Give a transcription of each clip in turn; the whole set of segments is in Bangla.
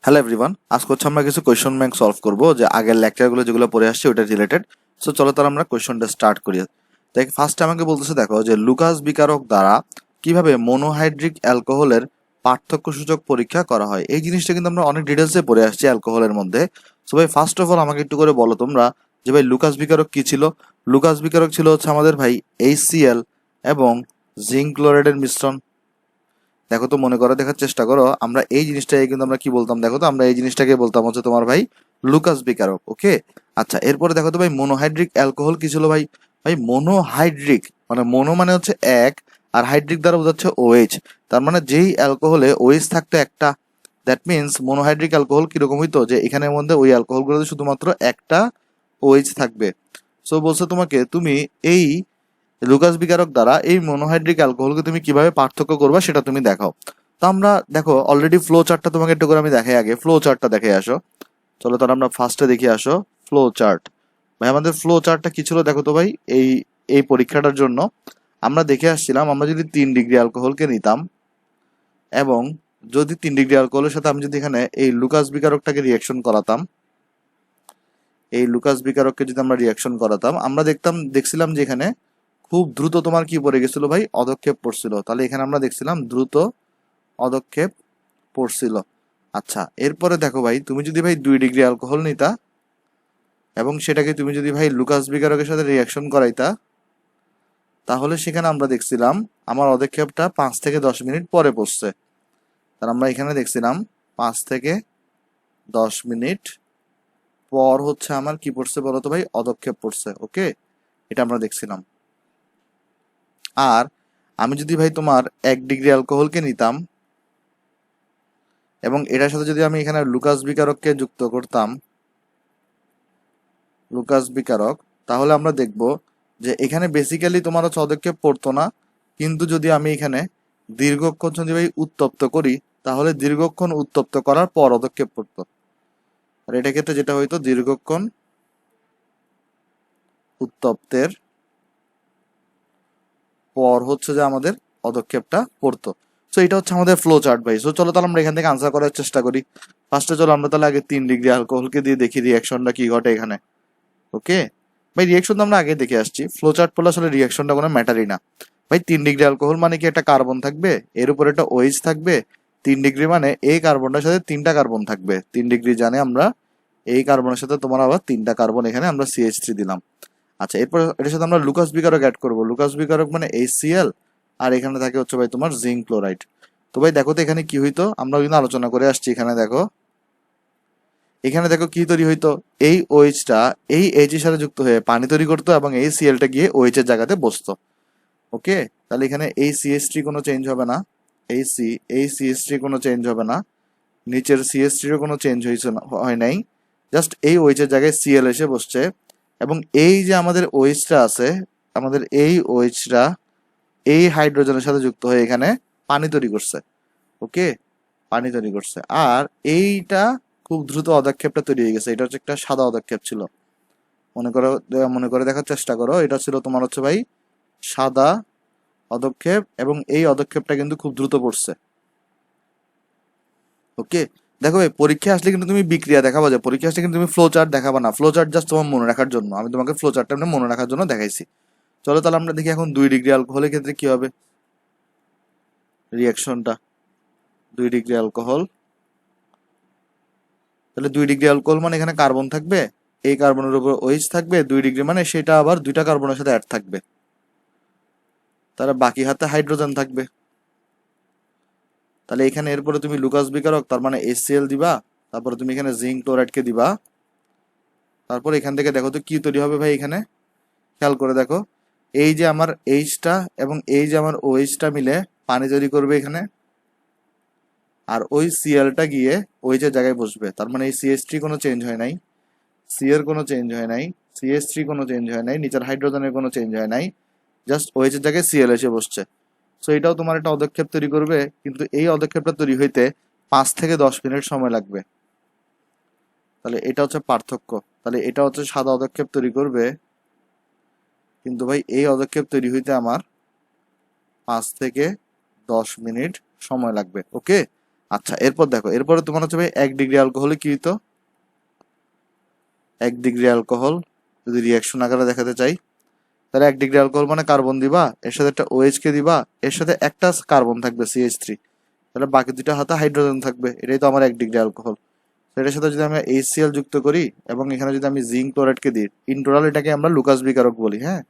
হ্যালো এভরিওয়ান, আজকে হচ্ছে আমরা কিছু কোয়েশ্চন ব্যাংক সলভ করবো যে আগের লেকচারগুলো যেগুলো পড়ে আসছে ওটা রিলেটেড। সো চলো তাহলে আমরা কোয়েশ্চনটা স্টার্ট করি। দেখ ফার্স্ট আমাকে বলতেছে, দেখো যে লুকাস বিকারক দ্বারা কিভাবে মনোহাইড্রিক অ্যালকোহলের পার্থক্য সূচক পরীক্ষা করা হয়। এই জিনিসটা কিন্তু আমরা অনেক ডিটেলসে পড়ে আসছি অ্যালকোহলের মধ্যে। সো ভাই ফার্স্ট অফ অল আমাকে একটু করে বলো তোমরা যে ভাই লুকাস বিকারক কি ছিল। লুকাস বিকারক ছিল হচ্ছে আমাদের ভাই HCl এবং জিঙ্ক ক্লোরাইডের মিশ্রণ। দেখো তো মনে করে দেখার চেষ্টা করো, আমরা এই জিনিসটাকে কিন্তু আমরা কি বলতাম, দেখো তো আমরা এই জিনিসটাকে বলতাম হচ্ছে তোমার ভাই লুকাস বিকারক। ওকে, আচ্ছা এরপরে দেখো তো ভাই মনোহাইড্রিক অ্যালকোহল কি ছিল ভাই। ভাই মনোহাইড্রিক মানে মনো মানে হচ্ছে এক, আর হাইড্রিক দ্বারা বোঝাচ্ছে OH। তার মানে যেই অ্যালকোহলে OH থাকতো একটা, দ্যাট মিনস মনোহাইড্রিক অ্যালকোহল কিরকম হইতো যে এখানের মধ্যে ওই অ্যালকোহলগুলোতে শুধুমাত্র একটা OH থাকবে। সো বলছো তোমাকে তুমি এই লুকাস বিকারক দ্বারা এই মনোহাইড্রিক অ্যালকোহলকে তুমি কিভাবে পার্থক্য করবা সেটা তুমি দেখাও। তো আমরা দেখো অলরেডি ফ্লো চার্টটা তোমাকে একটু করে আমি দেখাই, আগে ফ্লো চার্টটা দেখে আসো। চলো তাহলে আমরা ফার্স্টে দেখে আসো ফ্লো চার্ট। ভাই আমাদের ফ্লো চার্টটা কি ছিল দেখো তো ভাই, এই এই পরীক্ষাটার জন্য আমরা দেখে আসছিলাম আমরা যদি 3 ডিগ্রি অ্যালকোহলকে নিতাম এবং যদি 3 ডিগ্রি অ্যালকোহলের সাথে আমি যদি এখানে এই লুকাস বিকারকটাকে রিয়াকশন করাতাম, এই লুকাস বিকারককে যদি আমরা রিয়াকশন করাতাম আমরা দেখছিলাম যে এখানে খুব দ্রুত তোমার কি পড়ে গেছিল ভাই, অদক্ষেপ পড়ছিল। তাহলে এখানে আমরা দেখছিলাম দ্রুত অদক্ষেপ পড়ছিল। আচ্ছা এরপরে দেখো ভাই তুমি যদি ভাই 2 ডিগ্রি অ্যালকোহল নিতা এবং সেটাকে তুমি যদি ভাই লুকাস বিকারকের সাথে রিয়াকশন করাইতা, তাহলে সেখানে আমরা দেখছিলাম আমার অদক্ষেপটা 5 থেকে 10 মিনিট পরে পড়ছে। তার আমরা এখানে দেখছিলাম 5 থেকে 10 মিনিট পর হচ্ছে আমার কি পড়ছে বলতো ভাই, অদক্ষেপ পড়ছে। ওকে, এটা আমরা দেখছিলাম। আর আমি যদি ভাই তোমার 1 ডিগ্রি অ্যালকোহলকে নিতাম এবং এটার সাথে যদি আমি এখানে লুকাস বিকারককে যুক্ত করতাম, লুকাস বিকারক, তাহলে আমরা দেখব যে এখানে বেসিক্যালি তোমার হচ্ছে অদক্ষেপ পড়তো না, কিন্তু যদি আমি এখানে দীর্ঘক্ষণ যদি ভাই উত্তপ্ত করি তাহলে দীর্ঘক্ষণ উত্তপ্ত করার পর অদক্ষেপ পড়তো। আর এটা ক্ষেত্রে যেটা হইতো দীর্ঘক্ষণ উত্তপ্তের পর হচ্ছে যে আমাদের পদক্ষেপটা পড়তো। সো এটা হচ্ছে আমাদের ফ্লো চার্ট ভাই। সো চলো তাহলে আমরা এখান থেকে আনসার করার চেষ্টা করি। ফার্স্টে চলো আমরা তাহলে আগে 3 ডিগ্রি অ্যালকোহলকে দিয়ে দেখি রিয়াকশনটা কি ঘটে এখানে। ওকে ভাই, রিয়াকশন তো আমরা আগে দেখে আসছি, ফ্লো চার্ট পড়লে আসলে রিয়াকশনটা কোনো ম্যাটারই না ভাই। 3 ডিগ্রি অ্যালকোহল মানে কি, একটা কার্বন থাকবে, এর উপর একটা OH থাকবে। 3 ডিগ্রি মানে এই কার্বনটার সাথে 3টা কার্বন থাকবে। 3 ডিগ্রি জানে আমরা এই কার্বনের সাথে তোমার আবার 3টা কার্বন, এখানে আমরা CH3 দিলাম। আচ্ছা এরপর এটার সাথে আমরা লুকাস বিকারক অ্যাড করবো। লুকাস বিকারক মানে HCl, আর এখানে থাকে হচ্ছে ভাই তোমার জিঙ্ক ক্লোরাইড। তো ভাই দেখো তো এখানে কি হইতো, আমরা কিন্তু আলোচনা করে আসছি। এখানে দেখো, এখানে দেখো কি তৈরি হইতো, এই OH-টা এই H এর সাথে যুক্ত হয়ে পানি তৈরি করতো এবং এই Cl-টা গিয়ে OH এর জায়গাতে বসতো। ওকে, তাহলে এখানে এই CH3 কোনো চেঞ্জ হবে না, এই CH3 কোনো চেঞ্জ হবে না, নিচের CH3 এর কোনো চেঞ্জ হয় নাই, জাস্ট এই OH এর জায়গায় Cl এসে বসছে। এবং এই যে আমাদের OH-টা আছে, আমাদের এই OH-টা এই হাইড্রোজেনের সাথে যুক্ত হয়ে এখানে পানি তৈরি করছে। ওকে, পানি তৈরি করছে। আর এইটা খুব দ্রুত অদক্ষেপটা তৈরি হয়ে গেছে। এটা হচ্ছে একটা সাদা অদক্ষেপ ছিল। মনে করে দেখার চেষ্টা করো, এটা ছিল তোমার হচ্ছে ভাই সাদা অদক্ষেপ এবং এই অদক্ষেপটা কিন্তু খুব দ্রুত পড়ছে। ওকে, দেখো ভাই পরীক্ষা আসলে কিন্তু তুমি বিক্রিয়া দেখাবো, যে পরীক্ষা আসলে কিন্তু তুমি ফ্লো চার্ট দেখাবা না। ফ্লো চার্ট জাস্ট তোমার মনে রাখার জন্য, আমি তোমাকে ফ্লো চার্টটা মনে রাখার জন্য দেখাইছি। চলো তাহলে আমরা দেখি এখন 2 ডিগ্রি অ্যালকোহলের ক্ষেত্রে কি হবে রিয়াকশনটা। 2 ডিগ্রি অ্যালকোহল, তাহলে 2 ডিগ্রি অ্যালকোহল মানে এখানে কার্বন থাকবে, এই কার্বনের উপর OH থাকবে। 2 ডিগ্রি মানে সেটা আবার 2টা কার্বনের সাথে অ্যাড থাকবে, তাহলে বাকি হাতে হাইড্রোজেন থাকবে। তাহলে এখানে এরপরে তুমি লুকাস বিকারক তার মানে HCl দিবা, তারপরে তুমি এখানে জিঙ্ক ক্লোরাইডকে দিবা। তারপর এখান থেকে দেখো তো কি তৈরি হবে ভাই, এখানে খেয়াল করে দেখো, এই যে আমার H-টা এবং এই যে আমার OH-টা মিলে পানি তৈরি করবে এখানে, আর ওই Cl-টা গিয়ে OH এর জায়গায় বসবে। তার মানে এই CH3 কোনো চেঞ্জ হয় নাই, C এর কোনো চেঞ্জ হয় নাই, CH3 কোনো চেঞ্জ হয় নাই, নিচের হাইড্রোজেনের কোনো চেঞ্জ হয় নাই, জাস্ট OH এর জায়গায় Cl এসে বসছে। সো এটাও তোমার একটা অদক্ষেপ তৈরি করবে, কিন্তু এই অদক্ষেপটা তৈরি হইতে 5 থেকে 10 মিনিট সময় লাগবে। তাহলে এটা হচ্ছে পার্থক্য। তাহলে এটা হচ্ছে সাদা অদক্ষেপ তৈরি করবে, কিন্তু ভাই এই অদক্ষেপ তৈরি হইতে আমার 5 থেকে 10 মিনিট সময় লাগবে। ওকে, আচ্ছা, এরপর দেখো, এরপরে তোমার হচ্ছে ভাই 1 ডিগ্রি অ্যালকোহলে কি হইতো, 1 ডিগ্রি অ্যালকোহল যদি রিয়াকশন আকারে দেখাতে চাই, তাহলে 1 ডিগ্রি অ্যালকোহল মানে কার্বন দিবা, এর সাথে একটা OH কে দিবা, এর সাথে একটা কার্বন থাকবে CH3, তাহলে বাকি দুইটা হাতে হাইড্রোজেন থাকবে, এটাই তো আমার 1 ডিগ্রি অ্যালকোহল। এটার সাথে যদি আমরা HCl যুক্ত করি এবং এখানে যদি আমি জিঙ্ক ক্লোরাইডকে দিই, ইন টোটাল এটাকে আমরা লুকাস বিকারক বলি, হ্যাঁ।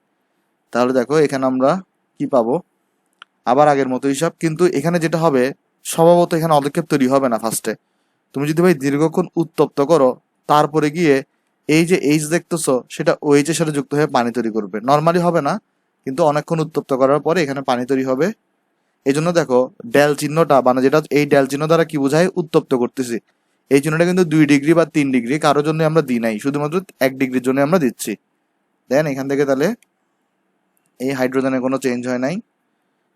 তাহলে দেখো এখানে আমরা কি পাবো, আবার আগের মতো হিসাব, কিন্তু এখানে যেটা হবে, স্বভাবত এখানে অদক্ষেপ তৈরি হবে না ফার্স্টে। তুমি যদি ভাই দীর্ঘক্ষণ উত্তপ্ত করো, তারপরে গিয়ে এই যে এইচ দেখতেছো সেটা OH এর সাথে যুক্ত হয়ে পানি তৈরি করবে, নর্মালি হবে না, কিন্তু অনেকক্ষণ উত্তপ্ত করার পরে এখানে পানি তৈরি হবে। এই জন্য দেখো ডেল চিহ্নটা, মানে যেটা এই ডেল চিহ্ন দ্বারা কি বোঝায়, উত্তপ্ত করতেছি, এই চিহ্নটা কিন্তু 2 ডিগ্রি বা 3 ডিগ্রি কারোর জন্য আমরা দিই নাই, শুধুমাত্র 1 ডিগ্রির জন্য আমরা দিচ্ছি। দেন এখান থেকে তাহলে এই হাইড্রোজেনের কোনো চেঞ্জ হয় নাই,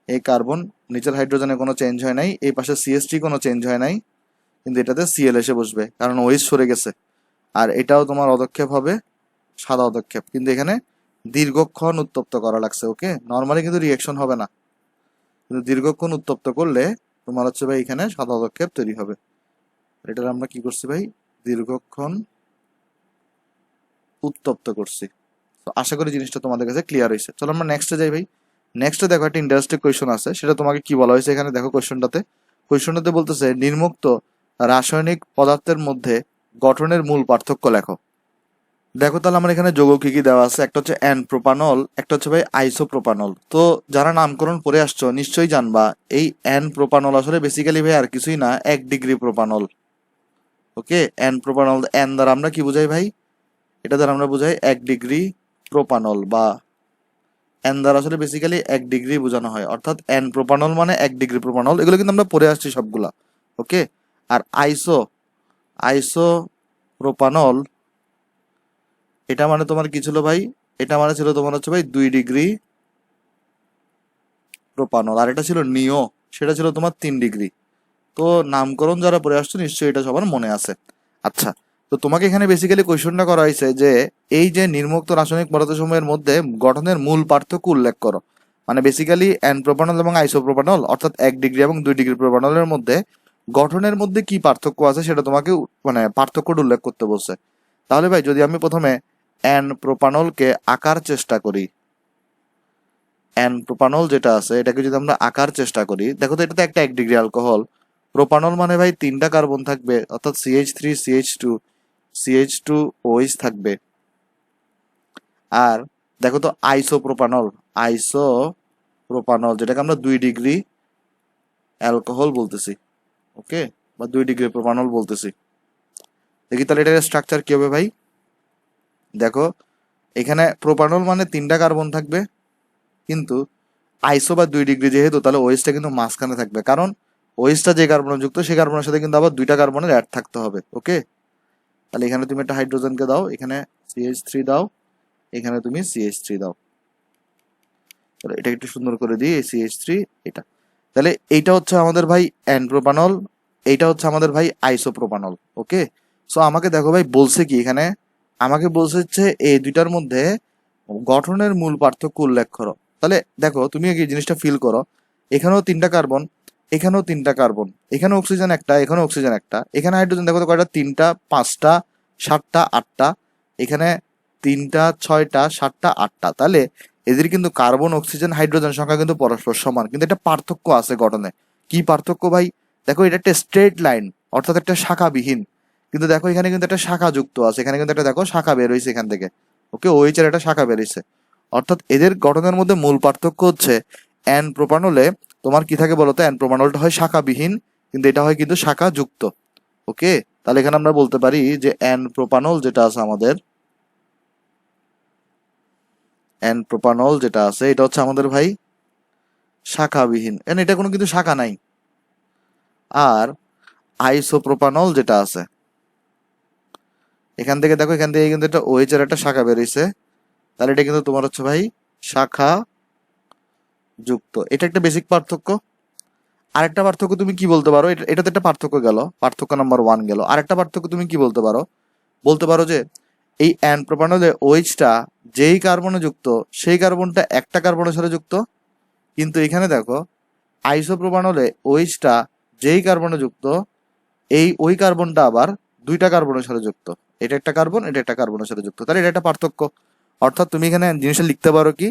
এই কার্বন নিচের হাইড্রোজেনের কোনো চেঞ্জ হয় নাই, এই পাশে CH3 কোনো চেঞ্জ হয় নাই, কিন্তু এটাতে Cl এসে বসবে কারণ OH সরে গেছে। আর এটাও তোমার অদক্ষেপ হবে, সাদা অদক্ষেপ, কিন্তু এখানে দীর্ঘক্ষণ উত্তপ্ত করা লাগছে, ওকে। নর্মালি কিন্তু রিয়েকশন হবে না, কিন্তু দীর্ঘক্ষণ উত্তপ্ত করলে তোমার হচ্ছে ভাই এখানে সাদা পদক্ষেপ তৈরি হবে। এটার আমরা কি করছি ভাই, দীর্ঘক্ষণ উত্তপ্ত করছি। তো আশা করি জিনিসটা তোমাদের কাছে ক্লিয়ার হয়েছে। চলো আমরা নেক্সটে যাই ভাই। নেক্সটে দেখো একটা ইন্টারেস্টিং কোয়েশ্চন আছে, সেটা তোমাকে কি বলা হয়েছে এখানে দেখো। কোয়েশ্চনটাতে বলতেছে নিম্নোক্ত রাসায়নিক পদার্থের মধ্যে গঠনের মূল পার্থক্য লেখো। দেখো তাহলে আমার এখানে যৌগ কি কি দেওয়া আছে, একটা হচ্ছে অ্যান প্রোপানল, একটা হচ্ছে ভাই আইসোপ্রোপানল। তো যারা নামকরণ পড়ে আসছো নিশ্চয়ই জানবা এই অ্যান প্রোপানল আসলে বেসিক্যালি ভাই আর কিছুই না, 1 degree propanol. Okay, an propanol, an দ্বারা আমরা কি বুঝাই ভাই, এটা দ্বারা আমরা বুঝাই 1 ডিগ্রি প্রোপানল, বা অ্যান দ্বারা আসলে বেসিক্যালি 1 ডিগ্রি বোঝানো হয়, অর্থাৎ অ্যান প্রোপানল মানে 1 ডিগ্রি প্রোপানল, এগুলো কিন্তু আমরা পড়ে আসছি সবগুলা। ওকে, আর আইসো প্রোপানল, এটা মানে তোমার কি ছিল ভাই, এটা মানে ছিল তোমার হচ্ছে ভাই 2 ডিগ্রি প্রোপানল, আর এটা ছিল নিও, সেটা ছিল তোমার 3 ডিগ্রি। তো নামকরণ যারা পড়ে আসছো নিশ্চয়ই এটা সবার মনে আছে। আচ্ছা, তো তোমাকে এখানে বেসিক্যালি কোয়েশ্চনটা করা হয়েছে যে এই যে নির্মুক্ত রাসায়নিক পদার্থসমূহের মধ্যে গঠনের মূল পার্থক্য উল্লেখ করো। মানে বেসিক্যালি অ্যান প্রোপানল এবং আইসোপ্রোপানল অর্থাৎ 1 ডিগ্রি এবং 2 ডিগ্রি প্রোপানলের মধ্যে গঠনের মধ্যে কি পার্থক্য আছে সেটা তোমাকে মানে পার্থক্যটা উল্লেখ করতে বলছে। তাহলে ভাই যদি আমি প্রথমে অ্যান প্রোপানলকে আঁকার চেষ্টা করি, অ্যান প্রোপানল যেটা আছে এটাকে যদি আমরা আঁকার চেষ্টা করি, দেখো তো এটাতে একটা 1 ডিগ্রি অ্যালকোহল। প্রোপানল মানে ভাই 3টা কার্বন থাকবে, অর্থাৎ CH3 CH2 OH থাকবে। আর দেখো তো আইসোপ্রোপানল যেটাকে আমরা 2 ডিগ্রি অ্যালকোহল বলতেছি, ওকে, বা 2 ডিগ্রি প্রোপানল বলতেছি। দেখি তাহলে এটার স্ট্রাকচার কি হবে ভাই। দেখো এখানে প্রোপানল মানে 3টা কার্বন থাকবে, কিন্তু আইসো বা 2 ডিগ্রি যেহেতু, তাহলে ওএইচটা কিন্তু মাঝখানে থাকবে, কারণ ওএইচটা যে কার্বনে যুক্ত সেই কার্বনের সাথে কিন্তু আবার 2টা কার্বনের অ্যাড থাকতে হবে। ওকে, তাহলে এখানে তুমি একটা হাইড্রোজেনকে দাও, এখানে CH3 দাও, এখানে তুমি CH3 দাও, তাহলে এটা একটু সুন্দর করে দিই, এই CH3 এটা। তাহলে এইটা হচ্ছে আমাদের ভাই অ্যান প্রোপানল, এইটা হচ্ছে আমাদের ভাই আইসোপ্রোপানল। ওকে, সো আমাকে দেখো ভাই বলছে কি এখানে, আমাকে বলছে হচ্ছে এই দুইটার মধ্যে গঠনের মূল পার্থক্য উল্লেখ করো। তাহলে দেখো তুমি কি জিনিসটা ফিল করো, এখানেও 3টা কার্বন, এখানেও 3টা কার্বন, এখানে অক্সিজেন একটা, এখানে অক্সিজেন একটা, এখানে হাইড্রোজেন দেখো তো কয়টা, 3টা 5টা 7টা 8টা, এখানে 3টা 6টা 7টা 8টা, তাহলে এদের কিন্তু কার্বন অক্সিজেন হাইড্রোজেন সংখ্যা কিন্তু পরস্পর সমান, কিন্তু একটা পার্থক্য আছে গঠনে। কি পার্থক্য ভাই, দেখো এটা একটা স্ট্রেট লাইন, অর্থাৎ একটা শাখাবিহীন, কিন্তু দেখো এখানে কিন্তু একটা শাখা যুক্ত আছে, এখানে কিন্তু একটা দেখো শাখা বের হয়েছে এখান থেকে। ওকে, OH এর একটা শাখা বেরিয়েছে, অর্থাৎ এদের গঠনের মধ্যে মূল পার্থক্য হচ্ছে অ্যান প্রোপানলে তোমার কি থাকে বলতো, অ্যান প্রোপানলটা হয় শাখাবিহীন, কিন্তু এটা হয় কিন্তু শাখা যুক্ত। ওকে, তাহলে এখানে আমরা বলতে পারি যে অ্যান প্রোপানল যেটা আছে আমাদের, অ্যান প্রোপানল যেটা আছে এটা হচ্ছে আমাদের ভাই শাখাবিহীন, এন এটা কোনো কিন্তু শাখা নাই। আর আইসোপ্রোপানল যেটা আছে, এখান থেকে দেখো এখান থেকে কিন্তু একটা OH এর একটা শাখা বেরিয়েছে, তাহলে এটা কিন্তু তোমার হচ্ছে ভাই শাখা যুক্ত। এটা একটা বেসিক পার্থক্য। আরেকটা পার্থক্য তুমি কি বলতে পারো, এটাতে একটা পার্থক্য গেল, পার্থক্য নাম্বার 1 গেল। আরেকটা পার্থক্য তুমি কি বলতে পারো, বলতে পারো যে এই অ্যান প্রোপানলে OH-টা যেই কার্বনে যুক্ত সেই কার্বনটা একটা কার্বনের সাথে যুক্ত, কিন্তু এখানে দেখো আইসোপ্রোপানলে OH-টা যেই কার্বনে যুক্ত ওই কার্বনটা আবার দুইটা কার্বনের সাথে যুক্ত। এটা একটা কার্বন, এটা একটা কার্বনের সাথে যুক্ত, তাহলে এটা একটা পার্থক্য। অর্থাৎ তুমি এখানে জিনিসটা লিখতে পারো কি,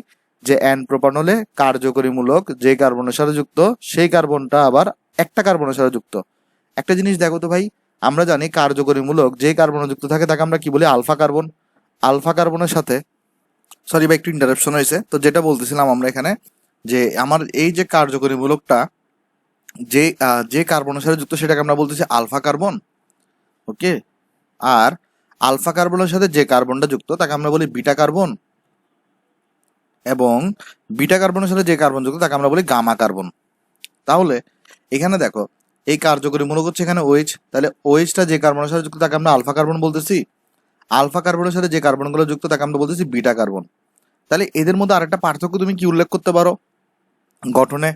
যে অ্যান প্রোপানলে কার্যকরীমূলক যে কার্বনের সাথে যুক্ত সেই কার্বনটা আবার একটা কার্বনের সাথে যুক্ত। একটা জিনিস দেখো তো ভাই, আমরা জানি কার্যকরীমূলক যে কার্বনে যুক্ত থাকে তাকে আমরা কি বলি, আলফা কার্বন। আলফা কার্বনের সাথে, সরি ভাই একটু ইন্টারাপশন হয়েছে, তো যেটা বলতেছিলাম আমরা এখানে, যে আমার এই যে কার্যকরীমূলকটা যে কার্বনের সাথে যুক্ত সেটাকে আমরা বলতেছি আলফা কার্বন। ওকে, আর আলফা কার্বনের সাথে যে কার্বনটা যুক্ত তাকে আমরা বলি বিটা কার্বন, এবং বিটা কার্বনের সাথে যে কার্বন যুক্ত তাকে আমরা বলি গামা কার্বন। তাহলে এখানে দেখো, এই কার্যকরীমূলক হচ্ছে এখানে OH, তাহলে OH-টা যে কার্বনের সাথে যুক্ত তাকে আমরা আলফা কার্বন বলতেছি, আলফা কার্বনের সাথে যে কার্বনগুলো যুক্ত তাকে আমরা বলতেছি বিটা কার্বন। তাহলে এদের মধ্যে আরেকটা পার্থক্য তুমি কি উল্লেখ করতে পারো গঠনে,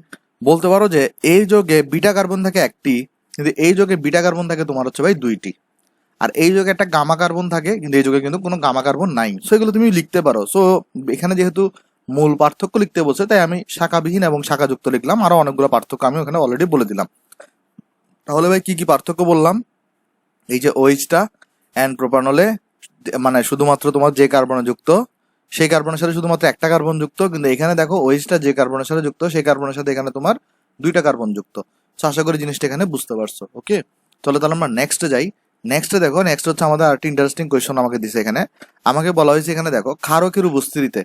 বলতে পারো যে এই যোগে বিটা কার্বন থাকে একটি, কিন্তু এই যোগে বিটা কার্বন থাকে তোমার হচ্ছে ভাই দুইটি, আর এই যোগে একটা গামা কার্বন থাকে, কিন্তু এই যোগে কিন্তু কোনো গামা কার্বন নাই। সো এগুলো তুমি লিখতে পারো। সো এখানে যেহেতু মূল পার্থক্য লিখতে বলছে, তাই আমি শাখাবিহীন এবং শাখাযুক্ত লিখলাম, আরো অনেকগুলো পার্থক্য আমি ওখানে অলরেডি বলে দিলাম। তাহলে ভাই কি কি পার্থক্য বললাম, এই যে OH-টা অ্যান প্রোপানলে মানে শুধুমাত্র তোমার যে কার্বনে যুক্ত সেই কার্বনের সাথে শুধুমাত্র একটা কার্বন যুক্ত, কিন্তু এখানে দেখো OH-টা যে কার্বনের সাথে যুক্ত সেই কার্বনের সাথে এখানে তোমার দুইটা কার্বন যুক্ত। তো আশা করি জিনিসটা এখানে বুঝতে পারছো। ওকে, চলো তাহলে আমরা নেক্সটে যাই। নেক্সটে দেখো, নেক্সট হচ্ছে আমাদের আরেকটি ইন্টারেস্টিং কোয়েশ্চন আমাকে দিছে এখানে। আমাকে বলা হয়েছে এখানে দেখো, ক্ষারকের উপস্থিতিতে,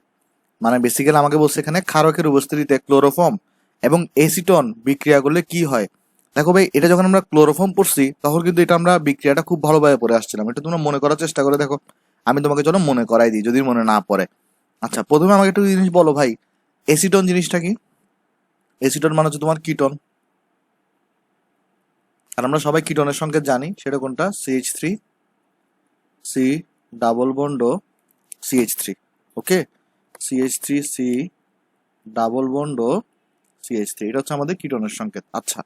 মানে বেসিক্যালি আমাকে বলছে এখানে ক্ষারকের উপস্থিতিতে ক্লোরোফর্ম এবং এসিটন বিক্রিয়া করলে কি হয়। দেখো ভাই, এটা যখন আমরা ক্লোরোফর্ম পড়ছি তখন কিন্তু এটা আমরা বিক্রিয়াটা খুব ভালোভাবে পড়ে আসছিলাম, এটা তোমরা মনে করার চেষ্টা করে দেখো। আমি তোমাকে চলো মনে করাই দিই যদি মনে না পড়ে। আচ্ছা, প্রথমে আমাকে একটু জিনিস বলো ভাই, এসিটন জিনিসটা কি? এসিটন মানে হচ্ছে তোমার কিটন, আর আমরা সবাই কিটনের সংকেত জানি, সেটা কোনটা, CH3 C double bond CH3। Okay, CH3 C double bond CH3, এটা হচ্ছে আমাদের কিটনের সংকেত। আচ্ছা,